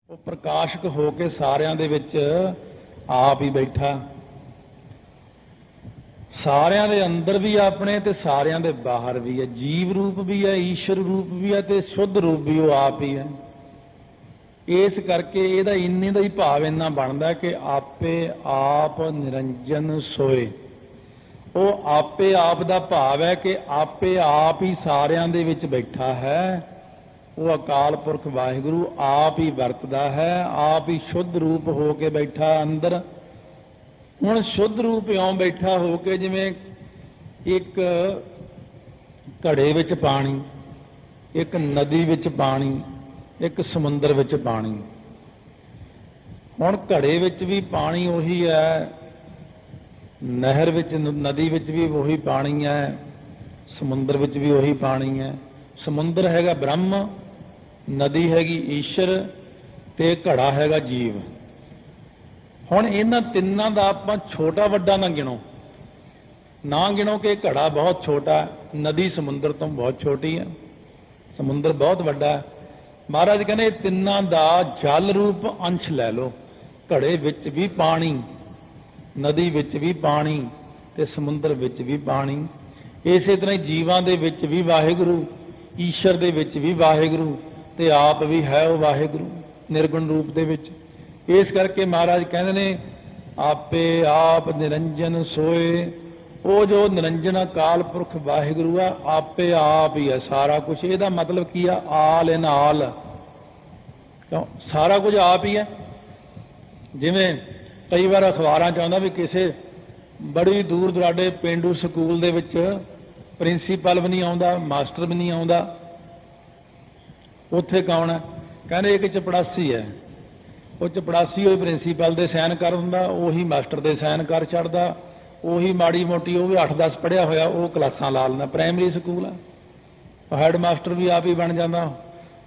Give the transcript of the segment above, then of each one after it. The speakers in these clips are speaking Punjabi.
ਉਹ ਪ੍ਰਕਾਸ਼ਕ ਹੋ ਕੇ ਸਾਰਿਆਂ ਦੇ ਵਿੱਚ ਆਪ ਹੀ ਬੈਠਾ, ਸਾਰਿਆਂ ਦੇ ਅੰਦਰ ਵੀ ਆਪਣੇ ਤੇ ਸਾਰਿਆਂ ਦੇ ਬਾਹਰ ਵੀ ਹੈ। ਜੀਵ ਰੂਪ ਵੀ ਹੈ, ਈਸ਼ਰ ਰੂਪ ਵੀ ਹੈ ਤੇ ਸ਼ੁੱਧ ਰੂਪ ਵੀ ਉਹ ਆਪ ਹੀ ਹੈ। ਇਸ ਕਰਕੇ ਇਹਦਾ ਇੰਨੇ ਦਾ ਹੀ ਭਾਵ ਇੰਨਾ ਬਣਦਾ ਕਿ ਆਪੇ ਆਪ ਨਿਰੰਜਨ ਸੋਏ। ਉਹ ਆਪੇ ਆਪ ਦਾ ਭਾਵ ਹੈ ਕਿ ਆਪੇ ਆਪ ਹੀ ਸਾਰਿਆਂ ਦੇ ਵਿੱਚ ਬੈਠਾ ਹੈ। ਉਹ ਅਕਾਲ ਪੁਰਖ ਵਾਹਿਗੁਰੂ ਆਪ ਹੀ ਵਰਤਦਾ ਹੈ, ਆਪ ਹੀ ਸ਼ੁੱਧ ਰੂਪ ਹੋ ਕੇ ਬੈਠਾ ਅੰਦਰ। ਹੁਣ ਸ਼ੁੱਧ ਰੂਪ ਇਉਂ ਬੈਠਾ ਹੋ ਕੇ ਜਿਵੇਂ ਇੱਕ ਘੜੇ ਵਿੱਚ ਪਾਣੀ, ਇੱਕ ਨਦੀ ਵਿੱਚ ਪਾਣੀ, ਇੱਕ ਸਮੁੰਦਰ ਵਿੱਚ ਪਾਣੀ। ਹੁਣ ਘੜੇ ਵਿੱਚ ਵੀ ਪਾਣੀ ਉਹੀ ਹੈ, ਨਹਿਰ ਵਿੱਚ ਨਦੀ ਵਿੱਚ ਵੀ ਉਹੀ ਪਾਣੀ ਹੈ, ਸਮੁੰਦਰ ਵਿੱਚ ਵੀ ਉਹੀ ਪਾਣੀ ਹੈ। ਸਮੁੰਦਰ ਹੈਗਾ ਬ੍ਰਹਮ, ਨਦੀ ਹੈਗੀ ਈਸ਼ਰ ਤੇ ਘੜਾ ਹੈਗਾ ਜੀਵ। ਹੁਣ ਇਹਨਾਂ ਤਿੰਨਾਂ ਦਾ ਆਪਾਂ ਛੋਟਾ ਵੱਡਾ ਨਾ ਗਿਣੋ, ਨਾ ਗਿਣੋ ਕਿ ਘੜਾ ਬਹੁਤ ਛੋਟਾ, ਨਦੀ ਸਮੁੰਦਰ ਤੋਂ ਬਹੁਤ ਛੋਟੀ ਹੈ, ਸਮੁੰਦਰ ਬਹੁਤ ਵੱਡਾ ਹੈ। ਮਹਾਰਾਜ ਕਹਿੰਦੇ ਇਹ ਤਿੰਨਾਂ ਦਾ ਜਲ ਰੂਪ ਅੰਸ਼ ਲੈ ਲਓ। ਘੜੇ ਵਿੱਚ ਵੀ ਪਾਣੀ, ਨਦੀ ਵਿੱਚ ਵੀ ਪਾਣੀ ਤੇ ਸਮੁੰਦਰ ਵਿੱਚ ਵੀ ਪਾਣੀ। ਇਸੇ ਤਰ੍ਹਾਂ ਹੀ ਜੀਵਾਂ ਦੇ ਵਿੱਚ ਵੀ ਵਾਹਿਗੁਰੂ, ਈਸ਼ਰ ਦੇ ਵਿੱਚ ਵੀ ਵਾਹਿਗੁਰੂ ਤੇ ਆਪ ਵੀ ਹੈ ਉਹ ਵਾਹਿਗੁਰੂ ਨਿਰਗੁਣ ਰੂਪ ਦੇ ਵਿੱਚ। ਇਸ ਕਰਕੇ ਮਹਾਰਾਜ ਕਹਿੰਦੇ ਨੇ ਆਪੇ ਆਪ ਨਿਰੰਜਨ ਸੋਏ। ਉਹ ਜੋ ਨਿਰੰਜਨ ਅਕਾਲ ਪੁਰਖ ਵਾਹਿਗੁਰੂ ਆ, ਆਪੇ ਆਪ ਹੀ ਹੈ ਸਾਰਾ ਕੁਝ। ਇਹਦਾ ਮਤਲਬ ਕੀ ਆ? ਆਲ ਇਨ ਆਲ, ਕਿਉਂ ਸਾਰਾ ਕੁਝ ਆਪ ਹੀ ਹੈ। ਜਿਵੇਂ ਕਈ ਵਾਰ ਅਖਬਾਰਾਂ 'ਚ ਆਉਂਦਾ ਵੀ ਕਿਸੇ ਬੜੀ ਦੂਰ ਦੁਰਾਡੇ ਪੇਂਡੂ ਸਕੂਲ ਦੇ ਵਿੱਚ ਪ੍ਰਿੰਸੀਪਲ ਵੀ ਨਹੀਂ ਆਉਂਦਾ, ਮਾਸਟਰ ਵੀ ਨਹੀਂ ਆਉਂਦਾ। ਉੱਥੇ ਕੌਣ ਹੈ? ਕਹਿੰਦੇ ਇੱਕ ਚਪੜਾਸੀ ਹੈ। ਉਹ ਚਪੜਾਸੀ ਹੋਈ ਪ੍ਰਿੰਸੀਪਲ ਦੇ ਸਾਈਨ ਕਰ ਦਿੰਦਾ, ਉਹੀ ਮਾਸਟਰ ਦੇ ਸਾਈਨ ਕਰ ਛੱਡਦਾ, ਉਹੀ ਮਾੜੀ ਮੋਟੀ ਉਹ ਵੀ 8-10 ਪੜ੍ਹਿਆ ਹੋਇਆ ਉਹ ਕਲਾਸਾਂ ਲਾ ਲੈਂਦਾ। ਪ੍ਰਾਇਮਰੀ ਸਕੂਲ ਆ, ਹੈਡ ਮਾਸਟਰ ਵੀ ਆਪ ਹੀ ਬਣ ਜਾਂਦਾ,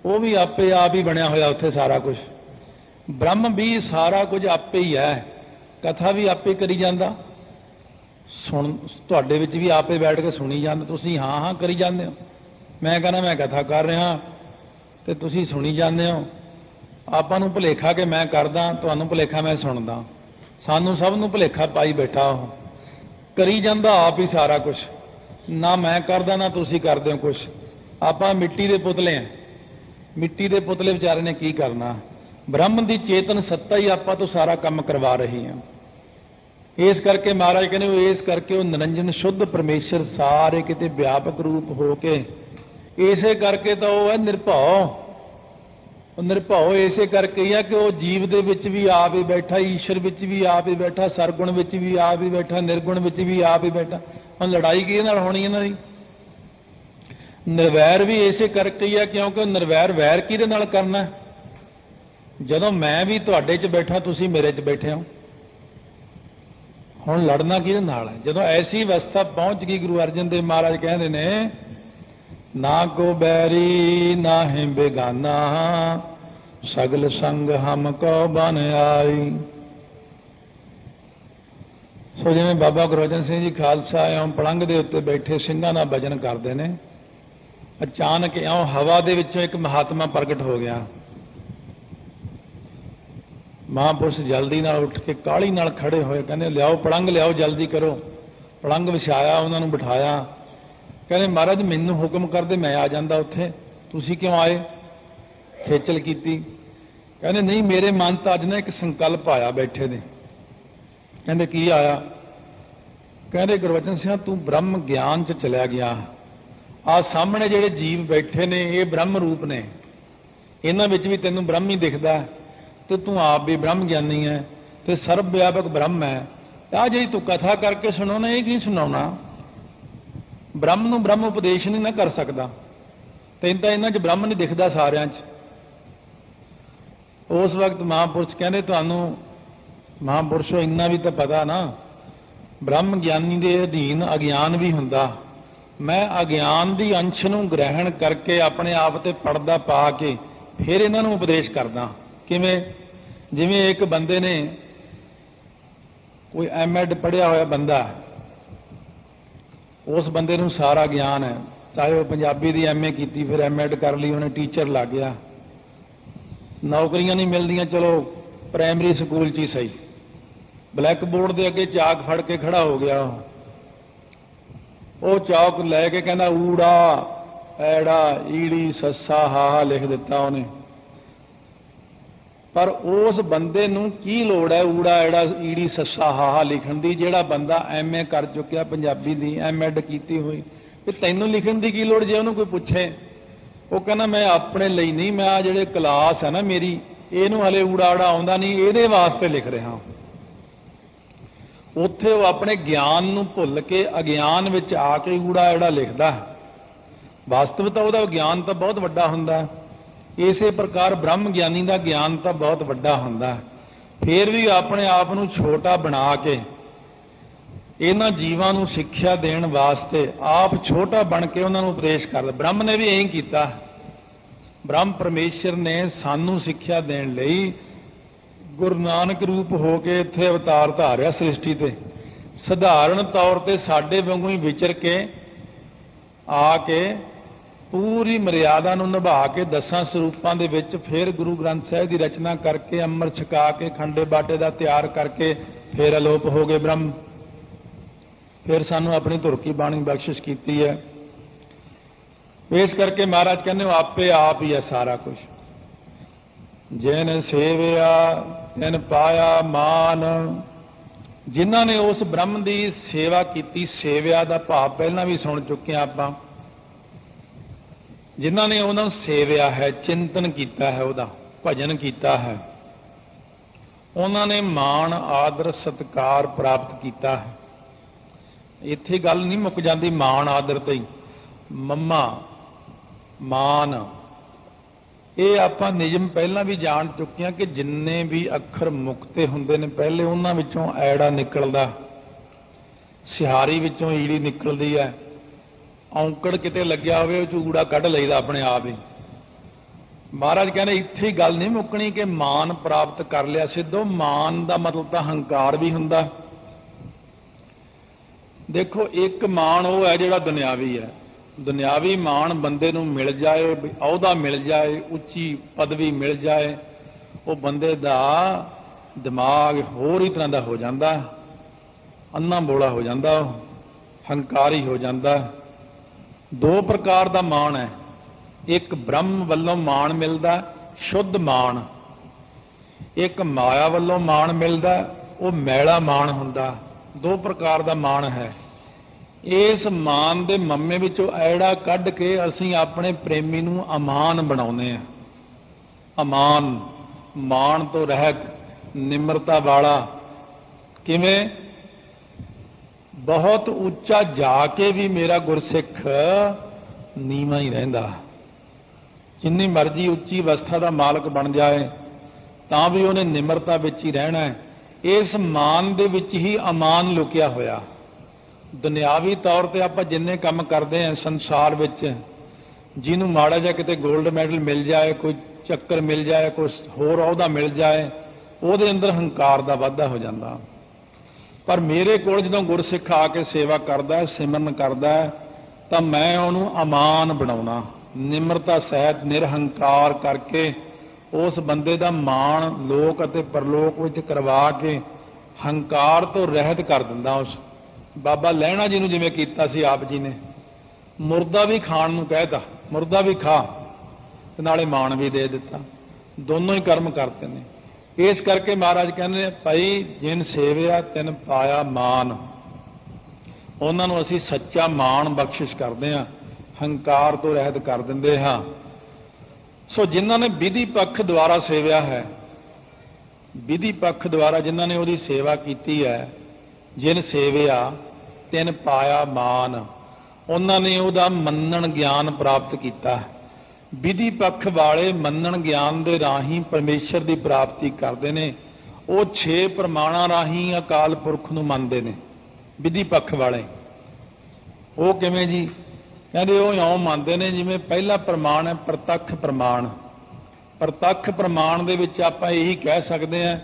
ਉਹ ਵੀ ਆਪੇ ਆਪ ਹੀ ਬਣਿਆ ਹੋਇਆ ਉੱਥੇ ਸਾਰਾ ਕੁਝ। ਬ੍ਰਹਮ ਵੀ ਸਾਰਾ ਕੁਝ ਆਪੇ ਹੀ ਹੈ, ਕਥਾ ਵੀ ਆਪੇ ਕਰੀ ਜਾਂਦਾ। ਸੁਣ ਤੁਹਾਡੇ ਵਿੱਚ ਵੀ ਆਪੇ ਬੈਠ ਕੇ ਸੁਣੀ ਜਾਂਦੇ, ਤੁਸੀਂ ਹਾਂ ਹਾਂ ਕਰੀ ਜਾਂਦੇ ਹੋ। ਮੈਂ ਕਹਿੰਦਾ ਮੈਂ ਕਥਾ ਕਰ ਰਿਹਾ ਤੇ ਤੁਸੀਂ ਸੁਣੀ ਜਾਂਦੇ ਹੋ। ਆਪਾਂ ਨੂੰ ਭੁਲੇਖਾ ਕਿ ਮੈਂ ਕਰਦਾ, ਤੁਹਾਨੂੰ ਭੁਲੇਖਾ ਮੈਂ ਸੁਣਦਾ। ਸਾਨੂੰ ਸਭ ਨੂੰ ਭੁਲੇਖਾ ਪਾਈ ਬੈਠਾ। ਉਹ ਕਰੀ ਜਾਂਦਾ ਆਪ ਹੀ ਸਾਰਾ ਕੁਝ, ਨਾ ਮੈਂ ਕਰਦਾ ਨਾ ਤੁਸੀਂ ਕਰਦੇ ਹੋ ਕੁਝ। ਆਪਾਂ ਮਿੱਟੀ ਦੇ ਪੁਤਲੇ ਹਾਂ, ਮਿੱਟੀ ਦੇ ਪੁਤਲੇ ਵਿਚਾਰੇ ਨੇ ਕੀ ਕਰਨਾ? ਬ੍ਰਹਮ ਦੀ ਚੇਤਨ ਸੱਤਾ ਹੀ ਆਪਾਂ ਤੋਂ ਸਾਰਾ ਕੰਮ ਕਰਵਾ ਰਹੀ ਹੈ। ਇਸ ਕਰਕੇ ਮਹਾਰਾਜ ਕਹਿੰਦੇ ਉਹ ਇਸ ਕਰਕੇ ਉਹ ਨਿਰੰਜਨ ਸ਼ੁੱਧ ਪਰਮੇਸ਼ਰ ਸਾਰੇ ਕਿਤੇ ਵਿਆਪਕ ਰੂਪ ਹੋ ਕੇ, ਇਸੇ ਕਰਕੇ ਤਾਂ ਉਹ ਹੈ ਨਿਰਭਉ। ਉਹ ਨਿਰਭਉ ਇਸੇ ਕਰਕੇ ਹੀ ਆ ਕਿ ਉਹ ਜੀਵ ਦੇ ਵਿੱਚ ਵੀ ਆਪ ਹੀ ਬੈਠਾ, ਈਸ਼ਰ ਵਿੱਚ ਵੀ ਆਪ ਹੀ ਬੈਠਾ, ਸਰਗੁਣ ਵਿੱਚ ਵੀ ਆਪ ਹੀ ਬੈਠਾ, ਨਿਰਗੁਣ ਵਿੱਚ ਵੀ ਆਪ ਹੀ ਬੈਠਾ। ਹੁਣ ਲੜਾਈ ਕਿਹਦੇ ਨਾਲ ਹੋਣੀ ਇਹਨਾਂ ਦੀ? ਨਿਰਵੈਰ ਵੀ ਇਸੇ ਕਰਕੇ ਹੀ ਆ ਕਿਉਂਕਿ ਨਿਰਵੈਰ ਵੈਰ ਕਿਹਦੇ ਨਾਲ ਕਰਨਾ? ਜਦੋਂ ਮੈਂ ਵੀ ਤੁਹਾਡੇ 'ਚ ਬੈਠਾ, ਤੁਸੀਂ ਮੇਰੇ 'ਚ ਬੈਠੇ ਹੋ। ਹੁਣ ਲੜਨਾ ਕਿਹਦੇ ਨਾਲ ਹੈ? ਜਦੋਂ ਐਸੀ ਅਵਸਥਾ ਪਹੁੰਚ ਗਈ, ਗੁਰੂ ਅਰਜਨ ਦੇਵ ਮਹਾਰਾਜ ਕਹਿੰਦੇ ਨੇ ਨਾ ਕੋ ਬੈਰੀ ਨਾ ਹੈ ਬੇਗਾਨਾ, ਸਗਲ ਸੰਗ ਹਮ ਕੋ ਬਨ ਆਈ। ਸੋ ਜਿਵੇਂ ਬਾਬਾ ਗੁਰੂ ਅਰਜਨ ਸਿੰਘ ਜੀ ਖਾਲਸਾ ਇਉਂ ਪਲੰਘ ਦੇ ਉੱਤੇ ਬੈਠੇ ਸਿੰਘਾਂ ਦਾ ਭਜਨ ਕਰਦੇ ਨੇ, ਅਚਾਨਕ ਇਉਂ ਹਵਾ ਦੇ ਵਿੱਚੋਂ ਇੱਕ ਮਹਾਤਮਾ ਪ੍ਰਗਟ ਹੋ ਗਿਆ। ਮਹਾਂਪੁਰਸ਼ ਜਲਦੀ ਨਾਲ ਉੱਠ ਕੇ ਕਾਹਲੀ ਨਾਲ ਖੜੇ ਹੋਏ, ਕਹਿੰਦੇ ਲਿਆਓ ਪਲੰਘ ਲਿਆਓ, ਜਲਦੀ ਕਰੋ। ਪਲੰਘ ਵਿਛਾਇਆ, ਉਹਨਾਂ ਨੂੰ ਬਿਠਾਇਆ। ਕਹਿੰਦੇ ਮਹਾਰਾਜ ਮੈਨੂੰ ਹੁਕਮ ਕਰਦੇ ਮੈਂ ਆ ਜਾਂਦਾ ਉੱਥੇ, ਤੁਸੀਂ ਕਿਉਂ ਆਏ? ਖੇਚਲ ਕੀਤੀ। ਕਹਿੰਦੇ ਨਹੀਂ, ਮੇਰੇ ਮਨ ਤਾਂ ਅੱਜ ਨਾ ਇੱਕ ਸੰਕਲਪ ਆਇਆ ਬੈਠੇ ਨੇ। ਕਹਿੰਦੇ ਕੀ ਆਇਆ? ਕਹਿੰਦੇ ਗੁਰਬਚਨ ਸਿੰਘ ਤੂੰ ਬ੍ਰਹਮ ਗਿਆਨ 'ਚ ਚਲਿਆ ਗਿਆ। ਆਹ ਸਾਹਮਣੇ ਜਿਹੜੇ ਜੀਵ ਬੈਠੇ ਨੇ ਇਹ ਬ੍ਰਹਮ ਰੂਪ ਨੇ, ਇਹਨਾਂ ਵਿੱਚ ਵੀ ਤੈਨੂੰ ਬ੍ਰਹਮ ਹੀ ਦਿਖਦਾ ਤੇ ਤੂੰ ਆਪ ਵੀ ਬ੍ਰਹਮ ਗਿਆਨੀ ਹੈ ਤੇ ਸਰਬ ਵਿਆਪਕ ਬ੍ਰਹਮ ਹੈ। ਆਹ ਜਿਹੜੀ ਤੂੰ ਕਥਾ ਕਰਕੇ ਸੁਣਾਉਣਾ, ਇਹ ਕੀ ਸੁਣਾਉਣਾ? ਬ੍ਰਹਮ ਨੂੰ ਬ੍ਰਹਮ ਉਪਦੇਸ਼ ਨਹੀਂ ਨਾ ਕਰ ਸਕਦਾ, ਤੈਨੂੰ ਤਾਂ ਇਹਨਾਂ 'ਚ ਬ੍ਰਹਮ ਨਹੀਂ ਦਿਖਦਾ ਸਾਰਿਆਂ 'ਚ। ਉਸ ਵਕਤ ਮਹਾਂਪੁਰਸ਼ ਕਹਿੰਦੇ ਤੁਹਾਨੂੰ ਮਹਾਂਪੁਰਸ਼ੋ ਇੰਨਾ ਵੀ ਤਾਂ ਪਤਾ ਨਾ, ਬ੍ਰਹਮ ਗਿਆਨੀ ਦੇ ਅਧੀਨ ਅਗਿਆਨ ਵੀ ਹੁੰਦਾ। ਮੈਂ ਅਗਿਆਨ ਦੀ ਅੰਸ਼ ਨੂੰ ਗ੍ਰਹਿਣ ਕਰਕੇ ਆਪਣੇ ਆਪ ਤੇ ਪਰਦਾ ਪਾ ਕੇ ਫਿਰ ਇਹਨਾਂ ਨੂੰ ਉਪਦੇਸ਼ ਕਰਦਾ। ਕਿਵੇਂ? ਜਿਵੇਂ ਇੱਕ ਬੰਦੇ ਨੇ, ਕੋਈ ਐਮਐਡ ਪੜ੍ਹਿਆ ਹੋਇਆ ਬੰਦਾ, ਉਸ ਬੰਦੇ ਨੂੰ ਸਾਰਾ ਗਿਆਨ ਹੈ, ਚਾਹੇ ਉਹ ਪੰਜਾਬੀ ਦੀ ਐਮਏ ਕੀਤੀ, ਫਿਰ ਐਮਐਡ ਕਰ ਲਈ, ਉਹਨੇ ਟੀਚਰ ਲੱਗ ਗਿਆ। ਨੌਕਰੀਆਂ ਨਹੀਂ ਮਿਲਦੀਆਂ, ਚਲੋ ਪ੍ਰਾਇਮਰੀ ਸਕੂਲ 'ਚ ਹੀ ਸਹੀ। ਬਲੈਕ ਬੋਰਡ ਦੇ ਅੱਗੇ ਚਾਕ ਫੜ ਕੇ ਖੜਾ ਹੋ ਗਿਆ, ਉਹ ਚੌਕ ਲੈ ਕੇ ਕਹਿੰਦਾ ਊੜਾ ਐੜਾ ਈੜੀ ਸੱਸਾ ਹਾਹਾ ਲਿਖ ਦਿੱਤਾ ਉਹਨੇ। ਪਰ ਉਸ ਬੰਦੇ ਨੂੰ ਕੀ ਲੋੜ ਹੈ ਊੜਾ ਐੜਾ ਈੜੀ ਸੱਸਾ ਹਾਹਾ ਲਿਖਣ ਦੀ, ਜਿਹੜਾ ਬੰਦਾ ਐਮਏ ਕਰ ਚੁੱਕਿਆ ਪੰਜਾਬੀ ਦੀ, ਐਮਐਡ ਕੀਤੀ ਹੋਈ, ਕਿ ਤੈਨੂੰ ਲਿਖਣ ਦੀ ਕੀ ਲੋੜ? ਜੇ ਉਹਨੂੰ ਕੋਈ ਪੁੱਛੇ, ਉਹ ਕਹਿੰਦਾ ਮੈਂ ਆਪਣੇ ਲਈ ਨਹੀਂ, ਮੈਂ ਆ ਜਿਹੜੇ ਕਲਾਸ ਹੈ ਨਾ ਮੇਰੀ, ਇਹਨੂੰ ਹਲੇ ਊੜਾ ਆੜਾ ਆਉਂਦਾ ਨਹੀਂ, ਇਹਦੇ ਵਾਸਤੇ ਲਿਖ ਰਿਹਾ। ਉੱਥੇ ਉਹ ਆਪਣੇ ਗਿਆਨ ਨੂੰ ਭੁੱਲ ਕੇ ਅਗਿਆਨ ਵਿੱਚ ਆ ਕੇ ਊੜਾ ਐੜਾ ਲਿਖਦਾ। ਵਾਸਤਵ ਤਾਂ ਉਹਦਾ ਗਿਆਨ ਤਾਂ ਬਹੁਤ ਵੱਡਾ ਹੁੰਦਾ। ਇਸੇ ਪ੍ਰਕਾਰ ਬ੍ਰਹਮ ਗਿਆਨੀ ਦਾ ਗਿਆਨ ਤਾਂ ਬਹੁਤ ਵੱਡਾ ਹੁੰਦਾ, ਫਿਰ ਵੀ ਆਪਣੇ ਆਪ ਨੂੰ ਛੋਟਾ ਬਣਾ ਕੇ ਇਹਨਾਂ ਜੀਵਾਂ ਨੂੰ ਸਿੱਖਿਆ ਦੇਣ ਵਾਸਤੇ ਆਪ ਛੋਟਾ ਬਣ ਕੇ ਉਹਨਾਂ ਨੂੰ ਉਪਦੇਸ਼ ਕਰਦਾ। ਬ੍ਰਹਮ ਨੇ ਵੀ ਇਹੀ ਕੀਤਾ। ਬ੍ਰਹਮ ਪਰਮੇਸ਼ਰ ਨੇ ਸਾਨੂੰ ਸਿੱਖਿਆ ਦੇਣ ਲਈ ਗੁਰੂ ਨਾਨਕ ਰੂਪ ਹੋ ਕੇ ਇੱਥੇ ਅਵਤਾਰ ਧਾਰਿਆ ਸ੍ਰਿਸ਼ਟੀ ਤੇ। ਸਧਾਰਨ ਤੌਰ ਤੇ ਸਾਡੇ ਵਾਂਗੂ ਹੀ ਵਿਚਰ ਕੇ ਆ ਕੇ ਪੂਰੀ ਮਰਿਆਦਾ ਨੂੰ ਨਿਭਾ ਕੇ 10 ਸਰੂਪਾਂ ਦੇ ਵਿੱਚ ਫਿਰ ਗੁਰੂ ਗ੍ਰੰਥ ਸਾਹਿਬ ਦੀ ਰਚਨਾ ਕਰਕੇ ਅੰਮ੍ਰਿਤ ਛਕਾ ਕੇ ਖੰਡੇ ਬਾਟੇ ਦਾ ਤਿਆਰ ਕਰਕੇ ਫਿਰ ਅਲੋਪ ਹੋ ਗਏ ਬ੍ਰਹਮ। ਫਿਰ ਸਾਨੂੰ ਆਪਣੀ ਧੁਰ ਕੀ ਬਾਣੀ ਬਖਸ਼ਿਸ਼ ਕੀਤੀ ਹੈ। ਇਸ ਕਰਕੇ ਮਹਾਰਾਜ ਕਹਿੰਦੇ ਹੋ ਆਪੇ ਆਪ ਹੀ ਹੈ ਸਾਰਾ ਕੁਝ। ਜਿਨ ਸੇਵਿਆ ਤਿਨ ਪਾਇਆ ਮਾਨ। ਜਿਨ੍ਹਾਂ ਨੇ ਉਸ ਬ੍ਰਹਮ ਦੀ ਸੇਵਾ ਕੀਤੀ, ਸੇਵਿਆ ਦਾ ਭਾਵ ਪਹਿਲਾਂ ਵੀ ਸੁਣ ਚੁੱਕੇ ਹਾਂ ਆਪਾਂ, ਜਿਨ੍ਹਾਂ ਨੇ ਉਹਨਾਂ ਨੂੰ ਸੇਵਿਆ ਹੈ, ਚਿੰਤਨ ਕੀਤਾ ਹੈ, ਉਹਦਾ ਭਜਨ ਕੀਤਾ ਹੈ, ਉਹਨਾਂ ਨੇ ਮਾਣ ਆਦਰ ਸਤਿਕਾਰ ਪ੍ਰਾਪਤ ਕੀਤਾ ਹੈ। ਇੱਥੇ ਗੱਲ ਨਹੀਂ ਮੁੱਕ ਜਾਂਦੀ ਮਾਣ ਆਦਰ ਤੇ ਹੀ। ਮੰਮਾ ਮਾਨ ਇਹ ਆਪਾਂ ਨਿਯਮ ਪਹਿਲਾਂ ਵੀ ਜਾਣ ਚੁੱਕੇ ਹਾਂ ਕਿ ਜਿੰਨੇ ਵੀ ਅੱਖਰ ਮੁਕਤੇ ਹੁੰਦੇ ਨੇ ਪਹਿਲੇ ਉਹਨਾਂ ਵਿੱਚੋਂ ਐੜਾ ਨਿਕਲਦਾ, ਸਿਹਾਰੀ ਵਿੱਚੋਂ ਈੜੀ ਨਿਕਲਦੀ ਹੈ, ਔਂਕੜ ਕਿਤੇ ਲੱਗਿਆ ਹੋਵੇ ਉਹ ਚੂੜਾ ਕੱਢ ਲਈਦਾ ਆਪਣੇ ਆਪ ਹੀ। ਮਹਾਰਾਜ ਕਹਿੰਦੇ ਇੱਥੇ ਹੀ ਗੱਲ ਨਹੀਂ ਮੁੱਕਣੀ ਕਿ ਮਾਨ ਪ੍ਰਾਪਤ ਕਰ ਲਿਆ ਸਿੱਧੋ। ਮਾਨ ਦਾ ਮਤਲਬ ਤਾਂ ਹੰਕਾਰ ਵੀ ਹੁੰਦਾ। ਦੇਖੋ ਇੱਕ ਮਾਣ ਉਹ ਹੈ ਜਿਹੜਾ ਦੁਨਿਆਵੀ ਹੈ। ਦੁਨਿਆਵੀ ਮਾਣ ਬੰਦੇ ਨੂੰ ਮਿਲ ਜਾਏ, ਅਹੁਦਾ ਮਿਲ ਜਾਏ, ਉੱਚੀ ਪਦਵੀ ਮਿਲ ਜਾਏ, ਉਹ ਬੰਦੇ ਦਾ ਦਿਮਾਗ ਹੋਰ ਹੀ ਤਰ੍ਹਾਂ ਦਾ ਹੋ ਜਾਂਦਾ, ਅੰਨਾ ਬੋਲਾ ਹੋ ਜਾਂਦਾ, ਹੰਕਾਰੀ ਹੋ ਜਾਂਦਾ। ਦੋ ਪ੍ਰਕਾਰ ਦਾ ਮਾਣ ਹੈ। ਇੱਕ ਬ੍ਰਹਮ ਵੱਲੋਂ ਮਾਣ ਮਿਲਦਾ, ਸ਼ੁੱਧ ਮਾਣ। ਇੱਕ ਮਾਇਆ ਵੱਲੋਂ ਮਾਣ ਮਿਲਦਾ, ਉਹ ਮੈਲਾ ਮਾਣ ਹੁੰਦਾ। ਦੋ ਪ੍ਰਕਾਰ ਦਾ ਮਾਣ ਹੈ। ਇਸ ਮਾਨ ਦੇ ਮੰਮੇ ਵਿੱਚੋਂ ਐੜਾ ਕੱਢ ਕੇ ਅਸੀਂ ਆਪਣੇ ਪ੍ਰੇਮੀ ਨੂੰ ਅਮਾਨ ਬਣਾਉਂਦੇ ਹਾਂ। ਅਮਾਨ, ਮਾਣ ਤੋਂ ਰਹਿਤ, ਨਿਮਰਤਾ ਵਾਲਾ। ਕਿਵੇਂ? ਬਹੁਤ ਉੱਚਾ ਜਾ ਕੇ ਵੀ ਮੇਰਾ ਗੁਰਸਿੱਖ ਨੀਵਾਂ ਹੀ ਰਹਿੰਦਾ। ਜਿੰਨੀ ਮਰਜ਼ੀ ਉੱਚੀ ਅਵਸਥਾ ਦਾ ਮਾਲਕ ਬਣ ਜਾਏ ਤਾਂ ਵੀ ਉਹਨੇ ਨਿਮਰਤਾ ਵਿੱਚ ਹੀ ਰਹਿਣਾ ਹੈ। ਇਸ ਮਾਨ ਦੇ ਵਿੱਚ ਹੀ ਅਮਾਨ ਲੁਕਿਆ ਹੋਇਆ। ਦੁਨਿਆਵੀ ਤੌਰ ਤੇ ਆਪਾਂ ਜਿੰਨੇ ਕੰਮ ਕਰਦੇ ਹਾਂ ਸੰਸਾਰ ਵਿੱਚ, ਜਿਹਨੂੰ ਮਾੜਾ ਜਿਹਾ ਕਿਤੇ 골ਡ ਮੈਡਲ ਮਿਲ ਜਾਏ, ਕੋਈ ਚੱਕਰ ਮਿਲ ਜਾਏ, ਕੋਈ ਹੋਰ ਅਹੁਦਾ ਮਿਲ ਜਾਏ, ਉਹਦੇ ਅੰਦਰ ਹੰਕਾਰ ਦਾ ਵਾਧਾ ਹੋ ਜਾਂਦਾ। ਪਰ ਮੇਰੇ ਕੋਲ ਜਦੋਂ ਗੁਰਸਿੱਖ ਆ ਕੇ ਸੇਵਾ ਕਰਦਾ ਹੈ, ਸਿਮਰਨ ਕਰਦਾ ਹੈ, ਤਾਂ ਮੈਂ ਉਹਨੂੰ ਅਮਾਨ ਬਣਾਉਣਾ, ਨਿਮਰਤਾ ਸਹਿਤ ਨਿਰਹੰਕਾਰ ਕਰਕੇ ਉਸ ਬੰਦੇ ਦਾ ਮਾਣ ਲੋਕ ਅਤੇ ਪਰਲੋਕ ਵਿੱਚ ਕਰਵਾ ਕੇ ਹੰਕਾਰ ਤੋਂ ਰਹਿਤ ਕਰ ਦਿੰਦਾ। ਉਸ ਬਾਬਾ ਲਹਿਣਾ ਜੀ ਨੂੰ ਜਿਵੇਂ ਕੀਤਾ ਸੀ ਆਪ ਜੀ ਨੇ, ਮੁਰਦਾ ਵੀ ਖਾਣ ਨੂੰ ਕਹਿਤਾ, ਮੁਰਦਾ ਵੀ ਖਾ, ਤੇ ਨਾਲੇ ਮਾਣ ਵੀ ਦੇ ਦਿੱਤਾ। ਦੋਨੋਂ ਹੀ ਕਰਮ ਕਰਤੇ ਨੇ। ਇਸ ਕਰਕੇ ਮਹਾਰਾਜ ਕਹਿੰਦੇ ਨੇ ਭਾਈ ਜਿਨ ਸੇਵਿਆ ਤਿਨ ਪਾਇਆ ਮਾਨ। ਉਹਨਾਂ ਨੂੰ ਅਸੀਂ ਸੱਚਾ ਮਾਣ ਬਖਸ਼ਿਸ਼ ਕਰਦੇ ਹਾਂ, ਹੰਕਾਰ ਤੋਂ ਰਹਿਤ ਕਰ ਦਿੰਦੇ ਹਾਂ। ਸੋ ਜਿਨ੍ਹਾਂ ਨੇ ਵਿਧੀ ਪੱਖ ਦੁਆਰਾ ਸੇਵਿਆ ਹੈ, ਵਿਧੀ ਪੱਖ ਦੁਆਰਾ ਜਿਨ੍ਹਾਂ ਨੇ ਉਹਦੀ ਸੇਵਾ ਕੀਤੀ ਹੈ, ਜਿਨ ਸੇਵਿਆ ਤਿਨ ਪਾਇਆ ਮਾਨ, ਉਹਨਾਂ ਨੇ ਉਹਦਾ ਮੰਨਣ ਗਿਆਨ ਪ੍ਰਾਪਤ ਕੀਤਾ। ਵਿਧੀ ਪੱਖ ਵਾਲੇ ਮੰਨਣ ਗਿਆਨ ਦੇ ਰਾਹੀਂ ਪਰਮੇਸ਼ਰ ਦੀ ਪ੍ਰਾਪਤੀ ਕਰਦੇ ਨੇ। ਉਹ 6 ਪ੍ਰਮਾਣਾਂ ਰਾਹੀਂ ਅਕਾਲ ਪੁਰਖ ਨੂੰ ਮੰਨਦੇ ਨੇ। ਵਿਧੀ ਪੱਖ ਵਾਲੇ ਉਹ ਕਿਵੇਂ ਜੀ? ਕਹਿੰਦੇ ਉਹ ਇਉਂ ਮੰਨਦੇ ਨੇ ਜਿਵੇਂ ਪਹਿਲਾ ਪ੍ਰਮਾਣ ਹੈ ਪ੍ਰਤੱਖ ਪ੍ਰਮਾਣ। ਪ੍ਰਤੱਖ ਪ੍ਰਮਾਣ ਦੇ ਵਿੱਚ ਆਪਾਂ ਇਹੀ ਕਹਿ ਸਕਦੇ ਹਾਂ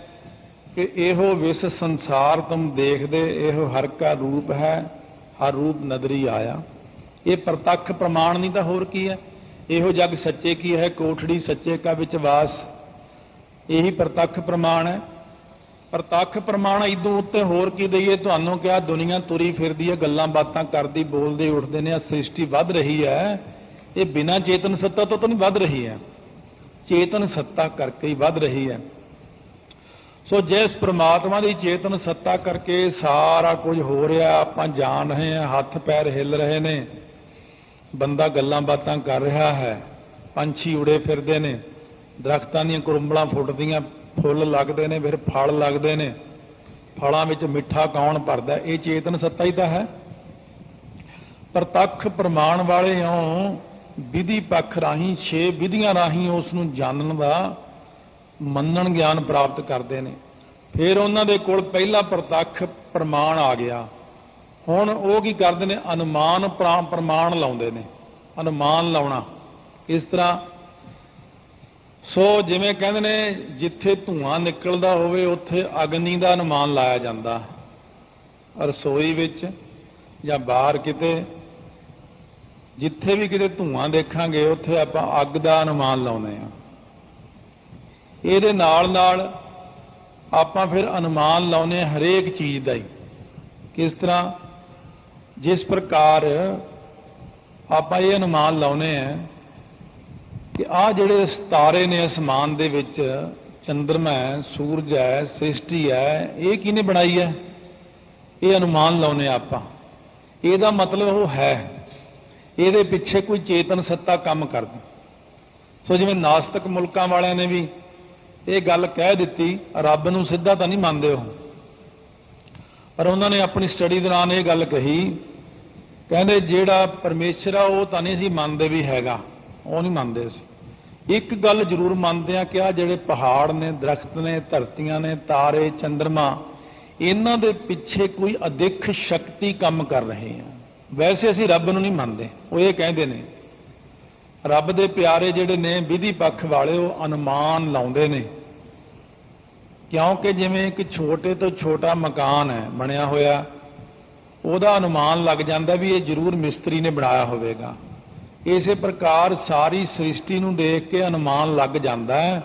ਕਿ ਇਹੋ ਵਿਸ ਸੰਸਾਰ ਤੁਮ ਦੇਖਦੇ, ਇਹੋ ਹਰ ਕਾ ਰੂਪ ਹੈ, ਹਰ ਰੂਪ ਨਦਰੀ ਆਇਆ। ਇਹ ਪ੍ਰਤੱਖ ਪ੍ਰਮਾਣ ਨਹੀਂ ਤਾਂ ਹੋਰ ਕੀ ਹੈ? ਇਹੋ ਜਗ ਸੱਚੇ ਕੀ ਹੈ, ਕੋਠੜੀ ਸੱਚੇ ਕਾ ਵਿੱਚ ਵਾਸ। ਇਹੀ ਪ੍ਰਤੱਖ ਪ੍ਰਮਾਣ ਹੈ। ਪ੍ਰਤੱਖ ਪ੍ਰਮਾਣ ਇਦੋਂ ਉੱਤੇ ਹੋਰ ਕੀ ਦਈਏ ਤੁਹਾਨੂੰ? ਕਿਹਾ ਦੁਨੀਆ ਤੁਰੀ ਫਿਰਦੀ ਹੈ, ਗੱਲਾਂ ਬਾਤਾਂ ਕਰਦੀ ਬੋਲਦੇ ਉੱਠਦੇ ਨੇ, ਆ ਸ੍ਰਿਸ਼ਟੀ ਵੱਧ ਰਹੀ ਹੈ, ਇਹ ਬਿਨਾਂ ਚੇਤਨ ਸੱਤਾ ਤੋਂ ਤਾਂ ਨਹੀਂ ਵੱਧ ਰਹੀ ਹੈ, ਚੇਤਨ ਸੱਤਾ ਕਰਕੇ ਹੀ ਵੱਧ ਰਹੀ ਹੈ। ਸੋ ਜਿਸ ਪ੍ਰਮਾਤਮਾ ਦੀ ਚੇਤਨ ਸੱਤਾ ਕਰਕੇ ਸਾਰਾ ਕੁਝ ਹੋ ਰਿਹਾ, ਆਪਾਂ ਜਾਣ ਰਹੇ ਹਾਂ, ਹੱਥ ਪੈਰ ਹਿੱਲ ਰਹੇ ਨੇ, ਬੰਦਾ ਗੱਲਾਂ ਬਾਤਾਂ ਕਰ ਰਿਹਾ ਹੈ, ਪੰਛੀ ਉੜੇ ਫਿਰਦੇ ਨੇ, ਦਰਖਤਾਂ ਦੀਆਂ ਕੁਰੰਬਲਾਂ ਫੁੱਟਦੀਆਂ, ਫੁੱਲ ਲੱਗਦੇ ਨੇ, ਫਿਰ ਫਲ ਲੱਗਦੇ ਨੇ, ਫਲਾਂ ਵਿੱਚ ਮਿੱਠਾ ਕੌਣ ਭਰਦਾ? ਇਹ ਚੇਤਨ ਸੱਤਾ ਹੀ ਤਾਂ ਹੈ। ਪ੍ਰਤੱਖ ਪ੍ਰਮਾਣ ਵਾਲੇ ਹੋਂ ਵਿਧੀ ਪੱਖ ਰਾਹੀਂ 6 ਵਿਧੀਆਂ ਰਾਹੀਂ ਉਸ ਨੂੰ ਜਾਣਨ ਦਾ ਮੰਨਣ ਗਿਆਨ ਪ੍ਰਾਪਤ ਕਰਦੇ ਨੇ। ਫਿਰ ਉਹਨਾਂ ਦੇ ਕੋਲ ਪਹਿਲਾ ਪ੍ਰਤੱਖ ਪ੍ਰਮਾਣ ਆ ਗਿਆ। ਹੁਣ ਉਹ ਕੀ ਕਰਦੇ ਨੇ? ਅਨੁਮਾਨ ਪ੍ਰਮਾਣ ਲਾਉਂਦੇ ਨੇ। ਅਨੁਮਾਨ ਲਾਉਣਾ ਇਸ ਤਰ੍ਹਾਂ, ਸੋ ਜਿਵੇਂ ਕਹਿੰਦੇ ਨੇ ਜਿੱਥੇ ਧੂਆਂ ਨਿਕਲਦਾ ਹੋਵੇ ਉੱਥੇ ਅਗਨੀ ਦਾ ਅਨੁਮਾਨ ਲਾਇਆ ਜਾਂਦਾ, ਰਸੋਈ ਵਿੱਚ ਜਾਂ ਬਾਹਰ ਕਿਤੇ, ਜਿੱਥੇ ਵੀ ਕਿਤੇ ਧੂਆਂ ਦੇਖਾਂਗੇ ਉੱਥੇ ਆਪਾਂ ਅੱਗ ਦਾ ਅਨੁਮਾਨ ਲਾਉਂਦੇ ਹਾਂ। ਇਹਦੇ ਨਾਲ ਨਾਲ ਆਪਾਂ ਫਿਰ ਅਨੁਮਾਨ ਲਾਉਂਦੇ ਹਾਂ ਹਰੇਕ ਚੀਜ਼ ਦਾ ਹੀ। ਕਿਸ ਤਰ੍ਹਾਂ? ਜਿਸ ਪ੍ਰਕਾਰ ਆਪਾਂ ਇਹ ਅਨੁਮਾਨ ਲਾਉਂਦੇ ਹਾਂ ਕਿ ਆਹ ਜਿਹੜੇ ਸਿਤਾਰੇ ਨੇ ਅਸਮਾਨ ਦੇ ਵਿੱਚ, ਚੰਦਰਮਾ ਹੈ, ਸੂਰਜ ਹੈ, ਸ੍ਰਿਸ਼ਟੀ ਹੈ, ਇਹ ਕਿਹਨੇ ਬਣਾਈ ਹੈ? ਇਹ ਅਨੁਮਾਨ ਲਾਉਂਦੇ ਆਪਾਂ। ਇਹਦਾ ਮਤਲਬ ਉਹ ਹੈ, ਇਹਦੇ ਪਿੱਛੇ ਕੋਈ ਚੇਤਨ ਸੱਤਾ ਕੰਮ ਕਰਦੀ। ਸੋ ਜਿਵੇਂ ਨਾਸਤਕ ਮੁਲਕਾਂ ਵਾਲਿਆਂ ਨੇ ਵੀ ਇਹ ਗੱਲ ਕਹਿ ਦਿੱਤੀ, ਰੱਬ ਨੂੰ ਸਿੱਧਾ ਤਾਂ ਨਹੀਂ ਮੰਨਦੇ ਉਹ, ਪਰ ਉਹਨਾਂ ਨੇ ਆਪਣੀ ਸਟੱਡੀ ਦੌਰਾਨ ਇਹ ਗੱਲ ਕਹੀ, ਕਹਿੰਦੇ ਜਿਹੜਾ ਪਰਮੇਸ਼ਰ ਆ ਉਹ ਤਾਂ ਨਹੀਂ ਅਸੀਂ ਮੰਨਦੇ ਵੀ ਹੈਗਾ, ਉਹ ਨਹੀਂ ਮੰਨਦੇ ਅਸੀਂ। ਇੱਕ ਗੱਲ ਜ਼ਰੂਰ ਮੰਨਦੇ ਆ ਕਿ ਆ ਜਿਹੜੇ ਪਹਾੜ ਨੇ, ਦਰਖਤ ਨੇ, ਧਰਤੀਆਂ ਨੇ, ਤਾਰੇ, ਚੰਦਰਮਾ, ਇਹਨਾਂ ਦੇ ਪਿੱਛੇ ਕੋਈ ਅਦਿੱਖ ਸ਼ਕਤੀ ਕੰਮ ਕਰ ਰਹੇ ਆ। ਵੈਸੇ ਅਸੀਂ ਰੱਬ ਨੂੰ ਨਹੀਂ ਮੰਨਦੇ, ਉਹ ਇਹ ਕਹਿੰਦੇ ਨੇ। ਰੱਬ ਦੇ ਪਿਆਰੇ ਜਿਹੜੇ ਨੇ ਵਿਧੀ ਪੱਖ ਵਾਲੇ, ਉਹ ਅਨੁਮਾਨ ਲਾਉਂਦੇ ਨੇ। ਕਿਉਂਕਿ ਜਿਵੇਂ ਇੱਕ ਛੋਟੇ ਤੋਂ ਛੋਟਾ ਮਕਾਨ ਹੈ ਬਣਿਆ ਹੋਇਆ, ਉਹਦਾ ਅਨੁਮਾਨ ਲੱਗ ਜਾਂਦਾ ਵੀ ਇਹ ਜ਼ਰੂਰ ਮਿਸਤਰੀ ਨੇ ਬਣਾਇਆ ਹੋਵੇਗਾ। ਇਸੇ ਪ੍ਰਕਾਰ ਸਾਰੀ ਸ੍ਰਿਸ਼ਟੀ ਨੂੰ ਦੇਖ ਕੇ ਅਨੁਮਾਨ ਲੱਗ ਜਾਂਦਾ ਹੈ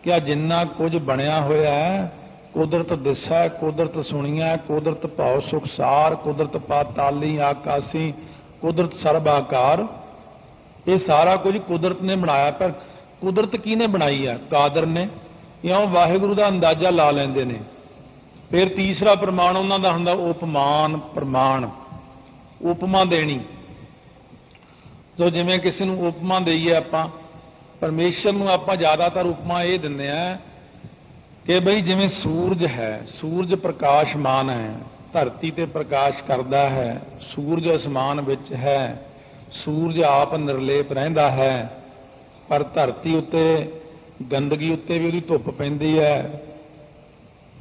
ਕਿ ਆ ਜਿੰਨਾ ਕੁਝ ਬਣਿਆ ਹੋਇਆ ਹੈ, ਕੁਦਰਤ ਦਿਸਾ, ਕੁਦਰਤ ਸੁਣੀਆ, ਕੁਦਰਤ ਭਉ ਸੁਖਸਾਰ, ਕੁਦਰਤ ਪਾਤਾਲੀ ਆਕਾਸੀ, ਕੁਦਰਤ ਸਰਬ ਆਕਾਰ, ਇਹ ਸਾਰਾ ਕੁਝ ਕੁਦਰਤ ਨੇ ਬਣਾਇਆ। ਪਰ ਕੁਦਰਤ ਕਿਹਨੇ ਬਣਾਈ ਹੈ? ਕਾਦਰ ਨੇ। ਇਉਂ ਵਾਹਿਗੁਰੂ ਦਾ ਅੰਦਾਜ਼ਾ ਲਾ ਲੈਂਦੇ ਨੇ। ਫਿਰ ਤੀਸਰਾ ਪ੍ਰਮਾਣ ਉਹਨਾਂ ਦਾ ਹੁੰਦਾ ਉਪਮਾਨ ਪ੍ਰਮਾਣ, ਉਪਮਾ ਦੇਣੀ। ਸੋ ਜਿਵੇਂ ਕਿਸੇ ਨੂੰ ਉਪਮਾ ਦੇਈਏ ਆਪਾਂ, ਪਰਮੇਸ਼ਰ ਨੂੰ ਆਪਾਂ ਜ਼ਿਆਦਾਤਰ ਉਪਮਾ ਇਹ ਦਿੰਦੇ ਆ ਕਿ ਬਈ ਜਿਵੇਂ ਸੂਰਜ ਹੈ, ਸੂਰਜ ਪ੍ਰਕਾਸ਼ਮਾਨ ਹੈ, ਧਰਤੀ ਤੇ ਪ੍ਰਕਾਸ਼ ਕਰਦਾ ਹੈ, ਸੂਰਜ ਅਸਮਾਨ ਵਿੱਚ ਹੈ, ਸੂਰਜ ਆਪ ਨਿਰਲੇਪ ਰਹਿੰਦਾ ਹੈ, ਪਰ ਧਰਤੀ ਉੱਤੇ ਗੰਦਗੀ ਉੱਤੇ ਵੀ ਉਹਦੀ ਧੁੱਪ ਪੈਂਦੀ ਹੈ,